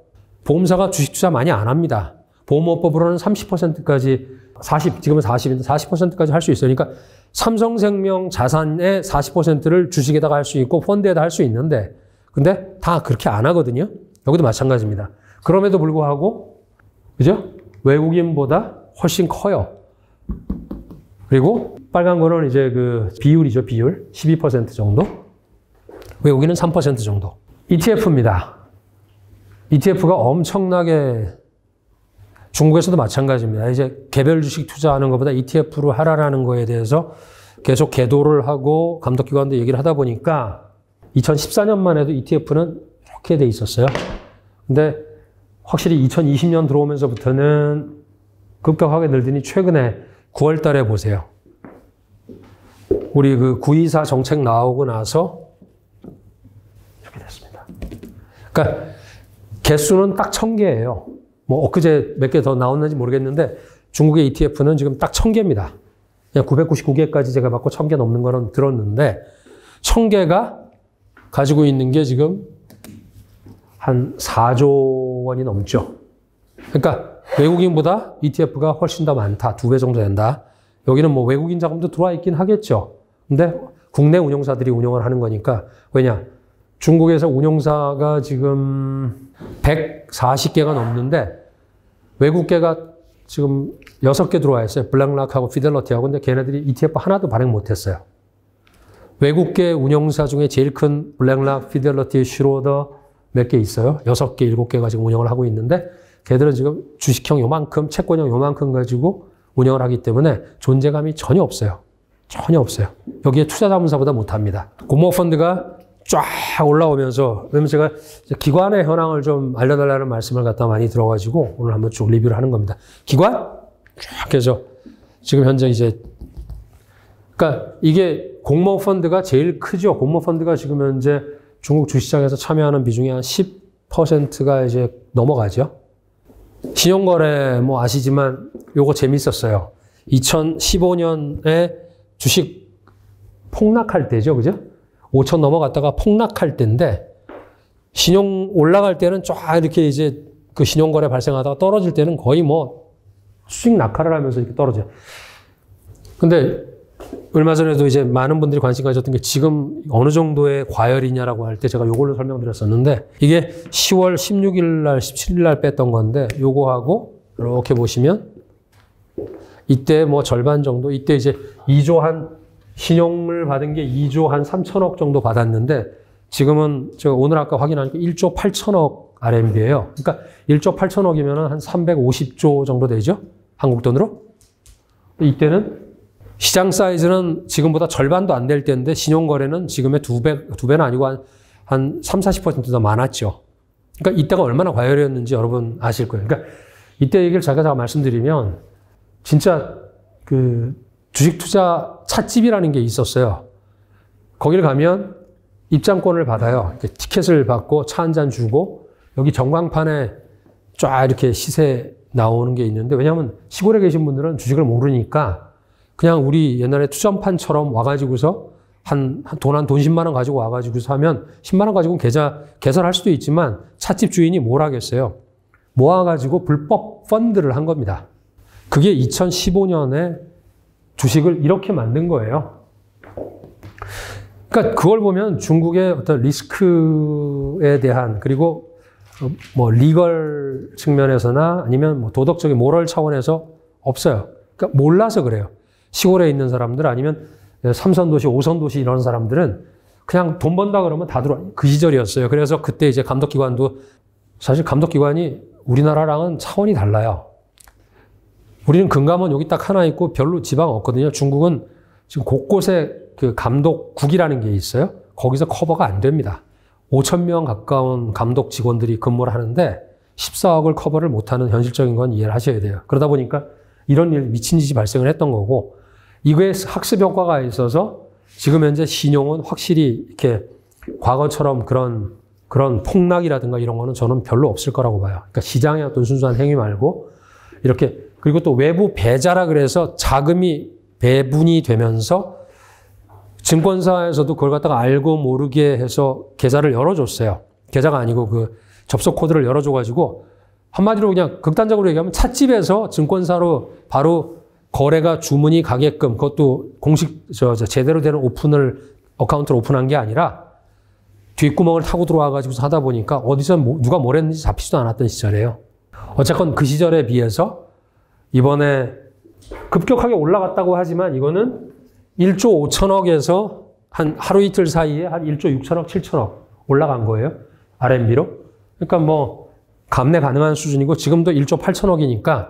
보험사가 주식 투자 많이 안 합니다. 보험업법으로는 30%까지 지금은 40인데 40%까지 할 수 있어요. 그러니까 삼성생명 자산의 40%를 주식에다가 할 수 있고 펀드에다 할 수 있는데 근데 다 그렇게 안 하거든요. 여기도 마찬가지입니다. 그럼에도 불구하고 그죠? 외국인보다 훨씬 커요. 그리고 빨간 거는 이제 그 비율이죠. 비율 12% 정도. 외국인은 3% 정도. ETF입니다. ETF가 엄청나게 중국에서도 마찬가지입니다. 이제 개별 주식 투자하는 것보다 ETF로 하라라는 거에 대해서 계속 계도를 하고 감독기관도 얘기를 하다 보니까 2014년만 해도 ETF는 이렇게 돼 있었어요. 근데 확실히 2020년 들어오면서부터는 급격하게 늘더니 최근에 9월 달에 보세요. 우리 그 924 정책 나오고 나서 이렇게 됐습니다. 그러니까 개수는 딱 1000개예요. 뭐 엊그제 몇 개 더 나왔는지 모르겠는데 중국의 ETF는 지금 딱 1000개입니다. 그냥 999개까지 제가 받고 1000개 넘는 거는 들었는데 1000개가 가지고 있는 게 지금 한 4조 원이 넘죠. 그러니까 외국인보다 ETF가 훨씬 더 많다. 2배 정도 된다. 여기는 뭐 외국인 자금도 들어와 있긴 하겠죠. 근데 국내 운용사들이 운영을 하는 거니까 왜냐? 중국에서 운용사가 지금 140개가 넘는데 외국계가 지금 6개 들어와 있어요. 블랙락하고 피델러티하고. 근데 걔네들이 ETF 하나도 발행 못했어요. 외국계 운용사 중에 제일 큰 블랙락, 피델러티, 슈로더 몇 개 있어요. 6개, 7개가 지금 운영을 하고 있는데 걔들은 지금 주식형 요만큼, 채권형 요만큼 가지고 운영을 하기 때문에 존재감이 전혀 없어요. 전혀 없어요. 여기에 투자자문사보다 못합니다. 공모펀드가 쫙 올라오면서, 왜냐면 제가 기관의 현황을 좀 알려달라는 말씀을 갖다 많이 들어가지고 오늘 한번 쭉 리뷰를 하는 겁니다. 기관? 쫙 해서 지금 현재 이제, 그러니까 이게 공모펀드가 제일 크죠. 공모펀드가 지금 현재 중국 주시장에서 참여하는 비중이 한 10%가 이제 넘어가죠. 신용거래 뭐 아시지만 요거 재밌었어요. 2015년에 주식 폭락할 때죠. 그죠? 5천 넘어갔다가 폭락할 때인데 신용 올라갈 때는 쫙 이렇게 이제 그 신용거래 발생하다가 떨어질 때는 거의 뭐 수익 낙하를 하면서 이렇게 떨어져요. 근데 얼마 전에도 이제 많은 분들이 관심 가졌던 게 지금 어느 정도의 과열이냐라고 할 때 제가 요걸로 설명드렸었는데 이게 10월 16일 날, 17일 날 뺐던 건데 요거하고 이렇게 보시면 이때 뭐 절반 정도, 이때 이제 2조 한 신용을 받은 게 2조 한 3천억 정도 받았는데 지금은 제가 오늘 아까 확인하니까 1조 8천억 RMB예요. 그러니까 1조 8천억이면 한 350조 정도 되죠? 한국 돈으로. 이때는 시장 사이즈는 지금보다 절반도 안 될 때인데 신용거래는 지금의 두 배는 아니고 한 30, 40% 더 많았죠. 그러니까 이때가 얼마나 과열이었는지 여러분 아실 거예요. 그러니까 이때 얘기를 제가 말씀드리면 진짜 그 주식 투자 찻집이라는 게 있었어요. 거기를 가면 입장권을 받아요. 이렇게 티켓을 받고 차 한 잔 주고 여기 전광판에 쫙 이렇게 시세 나오는 게 있는데 왜냐하면 시골에 계신 분들은 주식을 모르니까 그냥 우리 옛날에 투전판처럼 와가지고서 돈 10만 원 가지고 와가지고서 하면 10만 원 가지고 개설할 수도 있지만 찻집 주인이 뭘 하겠어요. 모아가지고 불법 펀드를 한 겁니다. 그게 2015년에 주식을 이렇게 만든 거예요. 그러니까 그걸 보면 중국의 어떤 리스크에 대한 그리고 뭐 리걸 측면에서나 아니면 뭐 도덕적인 모럴 차원에서 없어요. 그러니까 몰라서 그래요. 시골에 있는 사람들 아니면 3선도시, 5선도시 이런 사람들은 그냥 돈 번다 그러면 다 들어와. 그 시절이었어요. 그래서 그때 이제 감독기관도 사실 감독기관이 우리나라랑은 차원이 달라요. 우리는 금감원 여기 딱 하나 있고 별로 지방 없거든요. 중국은 지금 곳곳에 그 감독국이라는 게 있어요. 거기서 커버가 안 됩니다. 5,000명 가까운 감독 직원들이 근무를 하는데 14억을 커버를 못하는 현실적인 건 이해를 하셔야 돼요. 그러다 보니까 이런 일 미친 짓이 발생을 했던 거고 이거에 학습 효과가 있어서 지금 현재 신용은 확실히 이렇게 과거처럼 그런 폭락이라든가 이런 거는 저는 별로 없을 거라고 봐요. 그러니까 시장의 어떤 순수한 행위 말고 이렇게 그리고 또 외부 배자라 그래서 자금이 배분이 되면서 증권사에서도 그걸 갖다가 알고 모르게 해서 계좌를 열어줬어요. 계좌가 아니고 그 접속 코드를 열어줘가지고 한마디로 그냥 극단적으로 얘기하면 찻집에서 증권사로 바로 거래가 주문이 가게끔 그것도 공식 제대로 되는 어카운트를 오픈한 게 아니라 뒷구멍을 타고 들어와가지고 하다 보니까 어디서 누가 뭘 했는지 잡히지도 않았던 시절이에요. 어쨌건 그 시절에 비해서 이번에 급격하게 올라갔다고 하지만 이거는 1조 5천억에서 한 하루 이틀 사이에 한 1조 6천억, 7천억 올라간 거예요. RMB로. 그러니까 뭐 감내 가능한 수준이고 지금도 1조 8천억이니까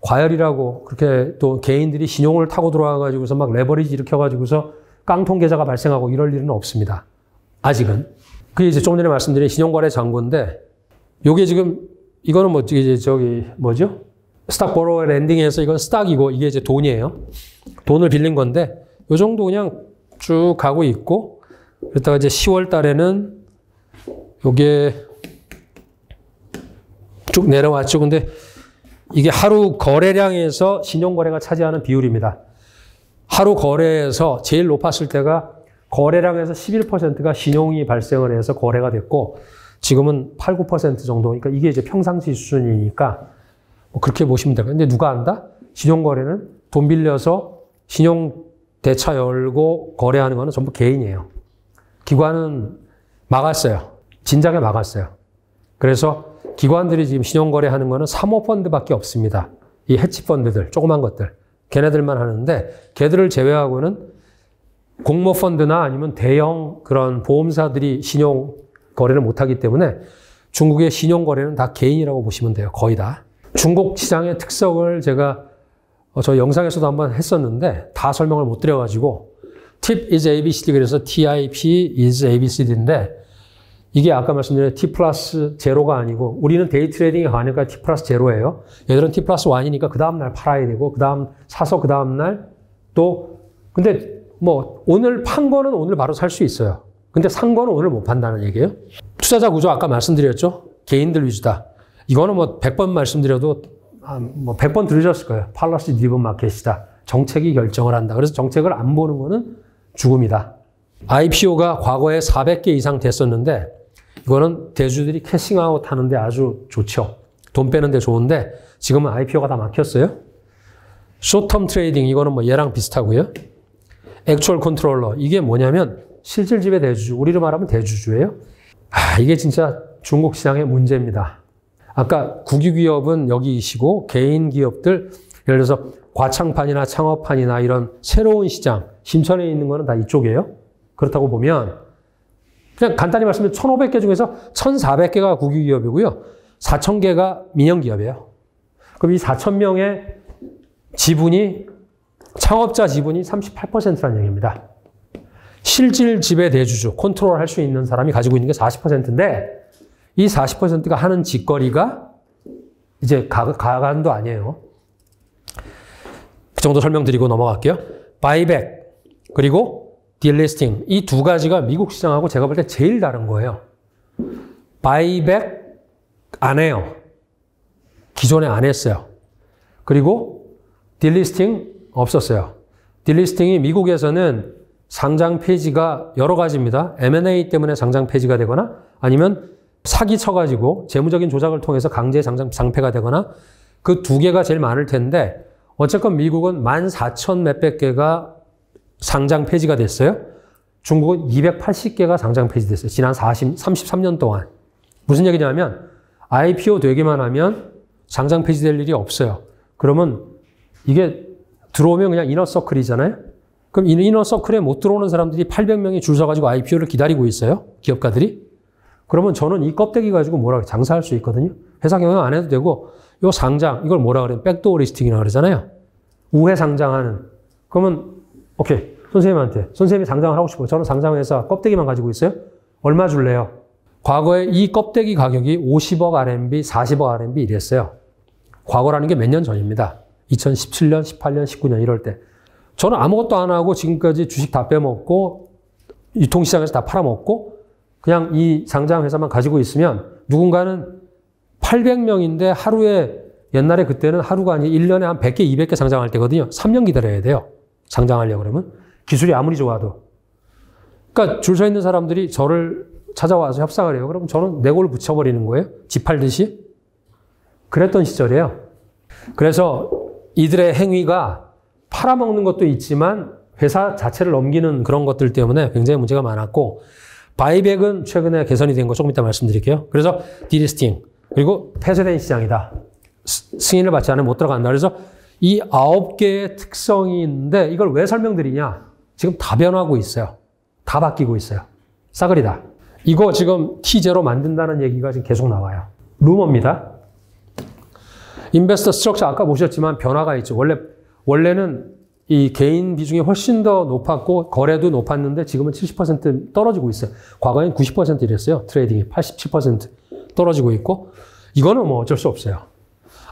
과열이라고 그렇게 또 개인들이 신용을 타고 들어와가지고서 막 레버리지 일으켜가지고서 깡통 계좌가 발생하고 이럴 일은 없습니다. 아직은. 그게 이제 좀 전에 말씀드린 신용거래 잔고인데 요게 지금 이거는 뭐 이제 뭐죠? 스탁 보로어 랜딩에서 이건 스탁이고 이게 이제 돈이에요. 돈을 빌린 건데 요 정도 그냥 쭉 가고 있고 그랬다가 이제 10월 달에는 요게 쭉 내려왔죠. 근데 이게 하루 거래량에서 신용거래가 차지하는 비율입니다. 하루 거래에서 제일 높았을 때가 거래량에서 11%가 신용이 발생을 해서 거래가 됐고 지금은 8, 9% 정도. 그러니까 이게 이제 평상시 수준이니까 뭐 그렇게 보시면 돼요. 근데 누가 안다? 신용거래는 돈 빌려서 신용 대차 열고 거래하는 거는 전부 개인이에요. 기관은 막았어요. 진작에 막았어요. 그래서 기관들이 지금 신용거래 하는 거는 사모펀드밖에 없습니다. 이 해치펀드들, 조그만 것들. 걔네들만 하는데 걔들을 제외하고는 공모펀드나 아니면 대형 그런 보험사들이 신용거래를 못하기 때문에 중국의 신용거래는 다 개인이라고 보시면 돼요. 거의 다. 중국 시장의 특성을 제가 저 영상에서도 한번 했었는데 다 설명을 못 드려가지고 TIP is ABCD 그래서 TIP is ABCD인데 이게 아까 말씀드린 T 플러스 제로가 아니고 우리는 데이 트레이딩이 가니까 T 플러스 제로예요. 얘들은 T 플러스 1이니까 그 다음날 팔아야 되고 그 다음 사서 그 다음날 또 근데 뭐 오늘 판 거는 오늘 바로 살 수 있어요. 근데 산 거는 오늘 못 판다는 얘기예요. 투자자 구조 아까 말씀드렸죠. 개인들 위주다. 이거는 뭐 100번 말씀드려도 뭐 100번 들으셨을 거예요. 팔러시 드리븐 마켓이다. 정책이 결정을 한다. 그래서 정책을 안 보는 거는 죽음이다. IPO가 과거에 400개 이상 됐었는데 이거는 대주들이 캐싱아웃 하는데 아주 좋죠. 돈 빼는데 좋은데 지금은 IPO가 다 막혔어요. 숏텀 트레이딩 이거는 뭐 얘랑 비슷하고요. 액추얼 컨트롤러 이게 뭐냐면 실질 지배 대주주 우리로 말하면 대주주예요. 이게 진짜 중국 시장의 문제입니다. 아까 국유기업은 여기이시고 개인 기업들 예를 들어서 과창판이나 창업판이나 이런 새로운 시장 심천에 있는 거는 다 이쪽이에요. 그렇다고 보면 그냥 간단히 말씀드리면 1,500개 중에서 1,400개가 국유기업이고요. 4,000개가 민영기업이에요. 그럼 이 4,000명의 지분이 창업자 지분이 38%라는 얘기입니다. 실질 지배 대주주, 컨트롤 할 수 있는 사람이 가지고 있는 게 40%인데 이 40%가 하는 짓거리가 이제 가관도 아니에요. 그 정도 설명드리고 넘어갈게요. 바이백 그리고 딜리스팅 이 두 가지가 미국 시장하고 제가 볼 때 제일 다른 거예요. 바이백 안 해요. 기존에 안 했어요. 그리고 딜리스팅 없었어요. 딜리스팅이 미국에서는 상장 폐지가 여러 가지입니다. M&A 때문에 상장 폐지가 되거나 아니면 사기 쳐가지고 재무적인 조작을 통해서 강제 상폐가 되거나 그 두 개가 제일 많을 텐데 어쨌건 미국은 14,000 몇백 개가 상장 폐지가 됐어요. 중국은 280개가 상장 폐지됐어요. 지난 33년 동안. 무슨 얘기냐면 IPO 되기만 하면 상장 폐지될 일이 없어요. 그러면 이게 들어오면 그냥 이너서클이잖아요. 그럼 이 이너서클에 못 들어오는 사람들이 800명이 줄 서가지고 IPO를 기다리고 있어요. 기업가들이. 그러면 저는 이 껍데기 가지고 장사할 수 있거든요. 회사 경영 안 해도 되고 요 상장 이걸 뭐라 그래요? 백도어 리스팅이라고 그러잖아요. 우회 상장하는. 그러면 오케이. 선생님이 상장을 하고 싶어요. 저는 상장회사 껍데기만 가지고 있어요. 얼마 줄래요? 과거에 이 껍데기 가격이 50억 RMB, 40억 RMB 이랬어요. 과거라는 게 몇 년 전입니다. 2017년, 18년, 19년 이럴 때. 저는 아무것도 안 하고 지금까지 주식 다 빼먹고 유통시장에서 다 팔아먹고 그냥 이 상장회사만 가지고 있으면 누군가는 800명인데 하루에 옛날에 그때는 하루가 아니고 1년에 한 100개, 200개 상장할 때거든요. 3년 기다려야 돼요. 상장하려고 그러면. 기술이 아무리 좋아도. 그러니까 줄 서 있는 사람들이 저를 찾아와서 협상을 해요. 그럼 저는 내골 붙여버리는 거예요. 지 팔듯이. 그랬던 시절이에요. 그래서 이들의 행위가 팔아먹는 것도 있지만 회사 자체를 넘기는 그런 것들 때문에 굉장히 문제가 많았고, 바이백은 최근에 개선이 된 거 조금 이따 말씀드릴게요. 그래서 디리스팅, 그리고 폐쇄된 시장이다. 승인을 받지 않으면 못 들어간다. 그래서 이 9개의 특성이 있는데 이걸 왜 설명드리냐? 지금 다 변하고 있어요. 다 바뀌고 있어요. 싸그리다. 이거 지금 T0 만든다는 얘기가 지금 계속 나와요. 루머입니다. 인베스터 스트럭처 아까 보셨지만 변화가 있죠. 원래는 이 개인 비중이 훨씬 더 높았고 거래도 높았는데 지금은 70% 떨어지고 있어요. 과거엔 90% 이랬어요. 트레이딩이 87% 떨어지고 있고, 이거는 뭐 어쩔 수 없어요.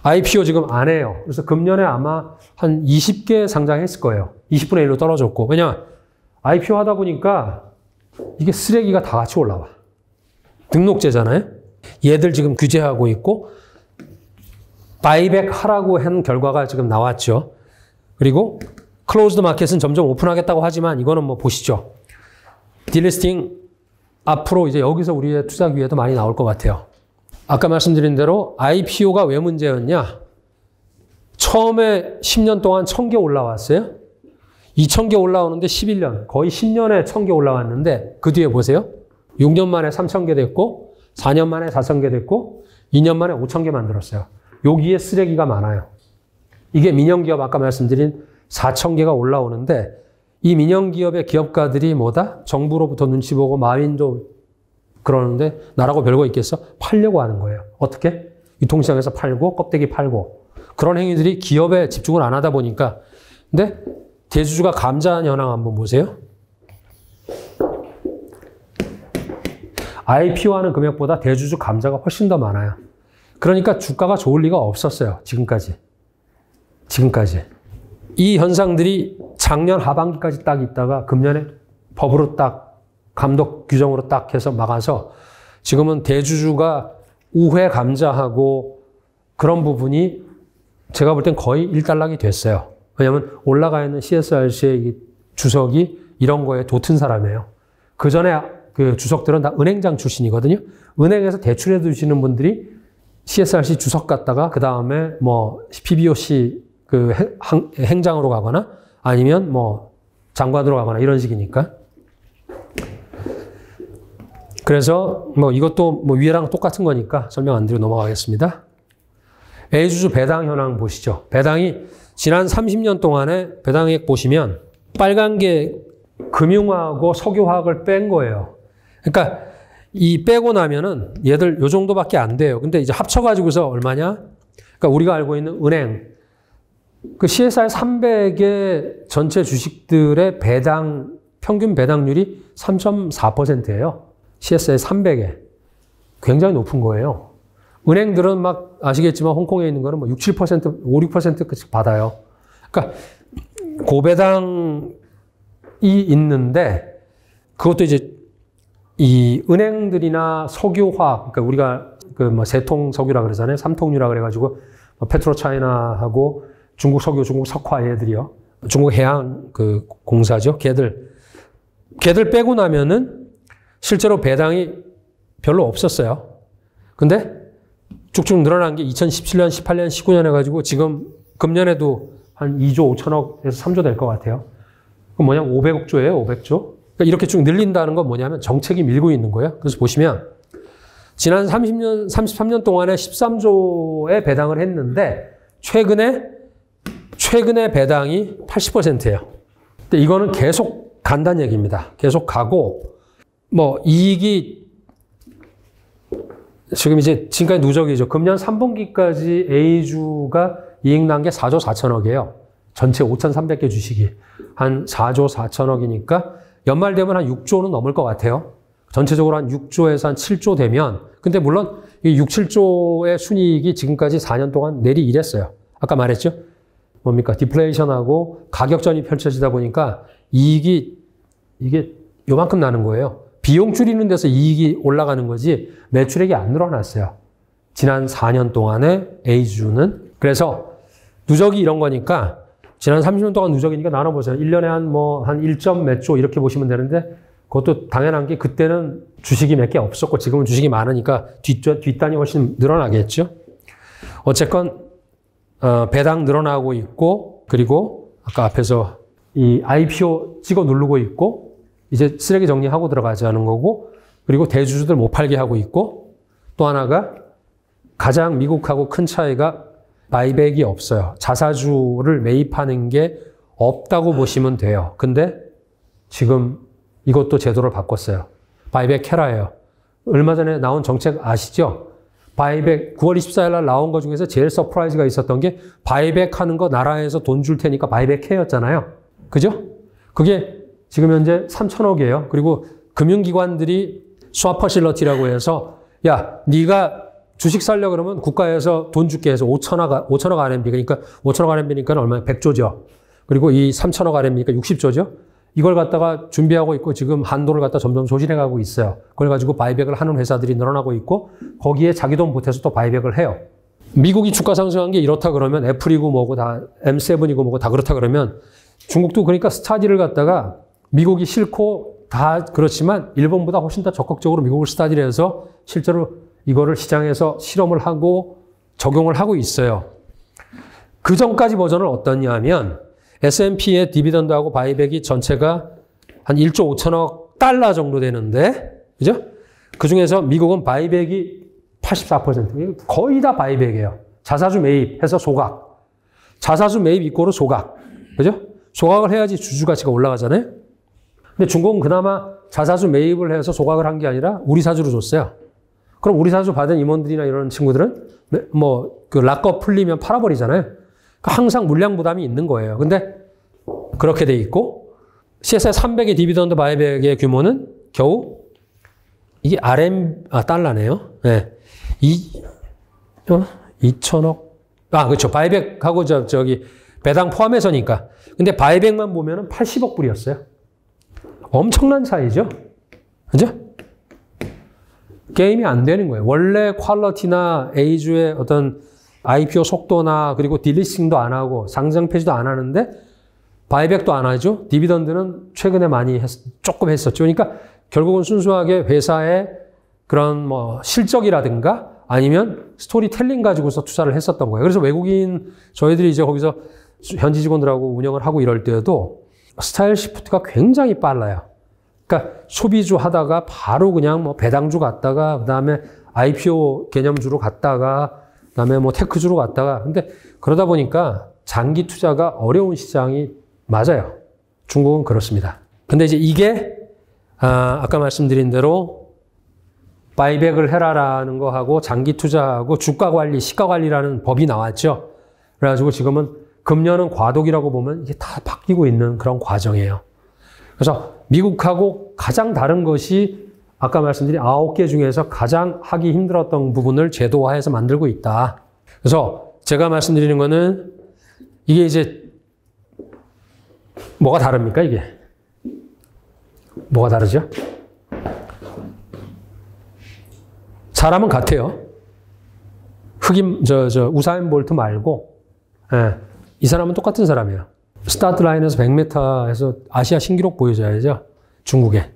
IPO 지금 안 해요. 그래서 금년에 아마 한 20개 상장했을 거예요. 20분의 1로 떨어졌고. 왜냐면 IPO 하다 보니까 이게 쓰레기가 다 같이 올라와. 등록제잖아요. 얘들 지금 규제하고 있고, 바이백 하라고 한 결과가 지금 나왔죠. 그리고 클로즈드 마켓은 점점 오픈하겠다고 하지만 이거는 뭐 보시죠. 딜리스팅 앞으로 이제 여기서 우리의 투자 기회도 많이 나올 것 같아요. 아까 말씀드린 대로 IPO가 왜 문제였냐? 처음에 10년 동안 1000개 올라왔어요. 2000개 올라오는데 11년, 거의 10년에 1000개 올라왔는데 그 뒤에 보세요. 6년 만에 3000개 됐고 4년 만에 4000개 됐고 2년 만에 5000개 만들었어요. 여기에 쓰레기가 많아요. 이게 민영기업 아까 말씀드린 4000개가 올라오는데, 이 민영기업의 기업가들이 뭐다? 정부로부터 눈치 보고 마윈도 그러는데 나라고 별거 있겠어? 팔려고 하는 거예요. 어떻게? 유통시장에서 팔고 껍데기 팔고, 그런 행위들이 기업에 집중을 안 하다 보니까. 근데 대주주가 감자한 현황 한번 보세요. IPO하는 금액보다 대주주 감자가 훨씬 더 많아요. 그러니까 주가가 좋을 리가 없었어요. 지금까지. 이 현상들이 작년 하반기까지 딱 있다가 금년에 법으로 딱 감독 규정으로 딱 해서 막아서 지금은 대주주가 우회 감자하고 그런 부분이 제가 볼 땐 거의 일단락이 됐어요. 왜냐하면 올라가 있는 CSRC의 주석이 이런 거에 도튼 사람이에요. 그 전에 그 주석들은 다 은행장 출신이거든요. 은행에서 대출해 주시는 분들이 CSRC 주석 갔다가 그 다음에 뭐 PBOC 그 행장으로 가거나 아니면 뭐 장관으로 가거나 이런 식이니까. 그래서 뭐 이것도 뭐 위에랑 똑같은 거니까 설명 안 드리고 넘어가겠습니다. A주주 배당 현황 보시죠. 배당이 지난 30년 동안에 배당액 보시면 빨간 게 금융화하고 석유화학을 뺀 거예요. 그러니까 이 빼고 나면은 얘들 요 정도밖에 안 돼요. 근데 이제 합쳐가지고서 얼마냐? 그러니까 우리가 알고 있는 은행, 그 CSR 300의 전체 주식들의 배당, 평균 배당률이 3.4%예요. CSR 300에. 굉장히 높은 거예요. 은행들은 막 아시겠지만 홍콩에 있는 거는 뭐 6, 7%, 5, 6%씩 받아요. 그러니까 고배당이 있는데 그것도 이제 이 은행들이나 석유화학, 그러니까 우리가 그 뭐 세통 석유라 그러잖아요. 삼통유라 그래가지고 페트로차이나하고 중국 석유, 중국 석화 얘들이요. 중국 해양 그 공사죠. 걔들 빼고 나면은 실제로 배당이 별로 없었어요. 근데 쭉쭉 늘어난 게 2017년, 18년, 19년 해가지고 지금 금년에도 한 2조 5천억에서 3조 될 것 같아요. 그럼 뭐냐면 500억 조예요, 500조. 그러니까 이렇게 쭉 늘린다는 건 뭐냐면 정책이 밀고 있는 거예요. 그래서 보시면 지난 33년 동안에 13조의 배당을 했는데 최근에 배당이 80%예요. 근데 이거는 계속 간다는 얘기입니다. 계속 가고 뭐 이익이 지금 이제 지금까지 누적이죠. 금년 3분기까지 A주가 이익 난 게 4조 4천억이에요. 전체 5,300개 주식이. 한 4조 4천억이니까 연말 되면 한 6조는 넘을 것 같아요. 전체적으로 한 6조에서 한 7조 되면. 근데 물론 이 6, 7조의 순이익이 지금까지 4년 동안 내리 이랬어요. 아까 말했죠. 뭡니까? 디플레이션하고 가격전이 펼쳐지다 보니까 이익이 이게 요만큼 나는 거예요. 비용 줄이는 데서 이익이 올라가는 거지 매출액이 안 늘어났어요. 지난 4년 동안에 A주는. 그래서 누적이 이런 거니까 지난 30년 동안 누적이니까 나눠보세요. 1년에 한 1점 몇 조 이렇게 보시면 되는데 그것도 당연한 게 그때는 주식이 몇 개 없었고 지금은 주식이 많으니까 뒷단이 훨씬 늘어나겠죠. 어쨌건 배당 늘어나고 있고 그리고 아까 앞에서 이 IPO 찍어 누르고 있고 이제 쓰레기 정리하고 들어가자는 거고 그리고 대주주들 못 팔게 하고 있고 또 하나가 가장 미국하고 큰 차이가 바이백이 없어요. 자사주를 매입하는 게 없다고 보시면 돼요. 근데 지금 이것도 제도를 바꿨어요. 바이백 해라예요. 얼마 전에 나온 정책 아시죠? 바이백 9월 24일 날 나온 거 중에서 제일 서프라이즈가 있었던 게 바이백 하는 거 나라에서 돈 줄 테니까 바이백 해였잖아요. 그죠? 그게 지금 현재 3천억이에요. 그리고 금융기관들이 스왑 퍼실러티라고 해서 야, 네가 주식 살려 그러면 국가에서 돈 줄게 해서 5천억 RMB 그러니까 5천억 RMB니까 얼마야? 100조죠. 그리고 이 3천억 RMB니까 60조죠. 이걸 갖다가 준비하고 있고 지금 한도를 갖다 점점 조절해가고 있어요. 그걸 가지고 바이백을 하는 회사들이 늘어나고 있고 거기에 자기 돈 보태서 또 바이백을 해요. 미국이 주가 상승한 게 이렇다 그러면 애플이고 뭐고 다 M7이고 뭐고 다 그렇다 그러면 중국도 그러니까 스타디를 갖다가 미국이 싫고 다 그렇지만 일본보다 훨씬 더 적극적으로 미국을 스타디를 해서 실제로 이거를 시장에서 실험을 하고 적용을 하고 있어요. 그 전까지 버전은 어떠냐 하면 S&P의 디비던드하고 바이백이 전체가 한 1조 5천억 달러 정도 되는데, 그죠? 그 중에서 미국은 바이백이 84%. 거의 다 바이백이에요. 자사주 매입해서 소각. 자사주 매입 이꼬르 소각. 그죠? 소각을 해야지 주주 가치가 올라가잖아요? 근데 중국은 그나마 자사주 매입을 해서 소각을 한 게 아니라 우리 사주로 줬어요. 그럼 우리 사주 받은 임원들이나 이런 친구들은 그 락업 풀리면 팔아버리잖아요. 항상 물량 부담이 있는 거예요. 근데 그렇게 돼 있고 CSI 300의 디비던드 바이백의 규모는 겨우 이게 달러네요. 네. 2천억. 그렇죠. 바이백하고 저기 배당 포함해서니까. 근데 바이백만 보면은 80억 불이었어요. 엄청난 차이죠. 그죠? 게임이 안 되는 거예요. 원래 퀄러티나 에이주의 어떤 IPO 속도나 그리고 딜리스팅도 안 하고 상장 폐지도 안 하는데 바이백도 안 하죠. 디비던드는 최근에 많이 조금 했었죠. 그러니까 결국은 순수하게 회사의 그런 실적이라든가 아니면 스토리텔링 가지고서 투자를 했었던 거예요. 그래서 외국인 저희들이 이제 거기서 현지 직원들하고 운영을 하고 이럴 때도 스타일 시프트가 굉장히 빨라요. 그러니까 소비주 하다가 바로 그냥 배당주 갔다가 그다음에 IPO 개념주로 갔다가 그다음에 테크주로 갔다가 근데 그러다 보니까 장기 투자가 어려운 시장이 맞아요. 중국은 그렇습니다. 근데 이제 이게 아까 말씀드린 대로 바이백을 해라라는 거 하고 장기 투자하고 주가 관리, 시가 관리라는 법이 나왔죠. 그래가지고 지금은 금년은 과도기라고 보면 이게 다 바뀌고 있는 그런 과정이에요. 그래서 미국하고 가장 다른 것이 아까 말씀드린 9개 중에서 가장 하기 힘들었던 부분을 제도화해서 만들고 있다. 그래서 제가 말씀드리는 거는 이게 이제 뭐가 다릅니까, 이게? 뭐가 다르죠? 사람은 같아요. 우사인 볼트 말고, 이 사람은 똑같은 사람이에요. 스타트 라인에서 100m에서 아시아 신기록 보여줘야죠. 중국에.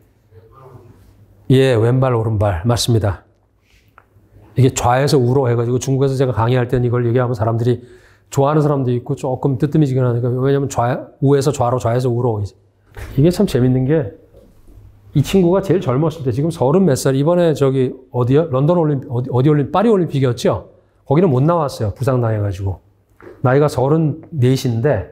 예, 왼발, 오른발. 맞습니다. 이게 좌에서 우로 해가지고 중국에서 제가 강의할 때는 이걸 얘기하면 사람들이 좋아하는 사람도 있고 조금 뜨뜨미지근 하니까 왜냐면 우에서 좌로, 좌에서 우로. 이게 참 재밌는 게 이 친구가 제일 젊었을 때 지금 30 몇 살, 이번에 저기 어디요? 런던 올림픽, 어디 올림픽, 파리 올림픽이었죠? 거기는 못 나왔어요. 부상당해가지고. 나이가 34인데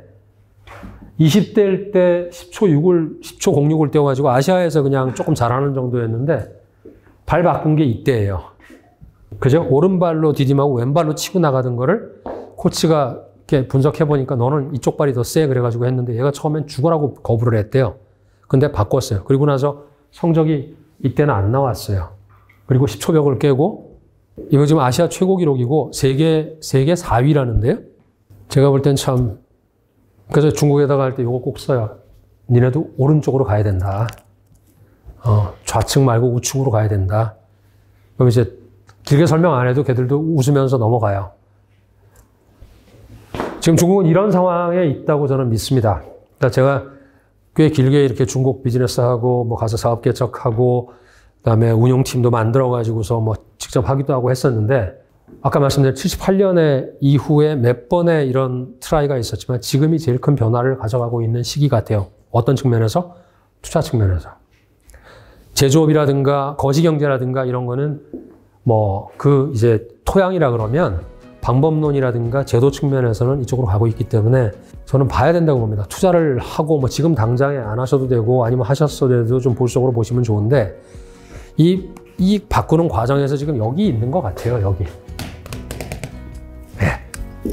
20대일 때 10초 06을 떼어가지고 아시아에서 그냥 조금 잘하는 정도였는데 발 바꾼 게 이때예요. 그죠? 오른발로 디딤하고 왼발로 치고 나가던 거를 코치가 이렇게 분석해보니까 너는 이쪽 발이 더 세 그래가지고 했는데 얘가 처음엔 죽어라고 거부를 했대요. 근데 바꿨어요. 그리고 나서 성적이 이때는 안 나왔어요. 그리고 10초 벽을 깨고 이거 지금 아시아 최고 기록이고 세계 4위라는데요. 제가 볼 땐 참 그래서 중국에다가 할 때 이거 꼭 써요. 니네도 오른쪽으로 가야 된다. 좌측 말고 우측으로 가야 된다. 그럼 이제 길게 설명 안 해도 걔들도 웃으면서 넘어가요. 지금 중국은 이런 상황에 있다고 저는 믿습니다. 그러니까 제가 꽤 길게 이렇게 중국 비즈니스하고 뭐 가서 사업 개척하고 그다음에 운영팀도 만들어가지고서 뭐 직접 하기도 하고 했었는데 아까 말씀드린 78년에 이후에 몇 번의 이런 트라이가 있었지만 지금이 제일 큰 변화를 가져가고 있는 시기 같아요. 어떤 측면에서? 투자 측면에서. 제조업이라든가 거시경제라든가 이런 거는 뭐 그 이제 토양이라 그러면 방법론이라든가 제도 측면에서는 이쪽으로 가고 있기 때문에 저는 봐야 된다고 봅니다. 투자를 하고 뭐 지금 당장에 안 하셔도 되고 아니면 하셨어도 좀 보수적으로 보시면 좋은데 이 바꾸는 과정에서 지금 여기 있는 것 같아요. 여기. 네.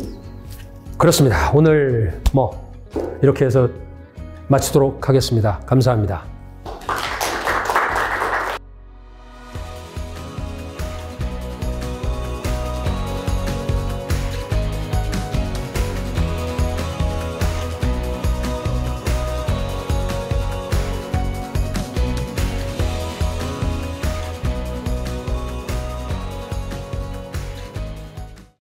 그렇습니다. 오늘 뭐 이렇게 해서 마치도록 하겠습니다. 감사합니다.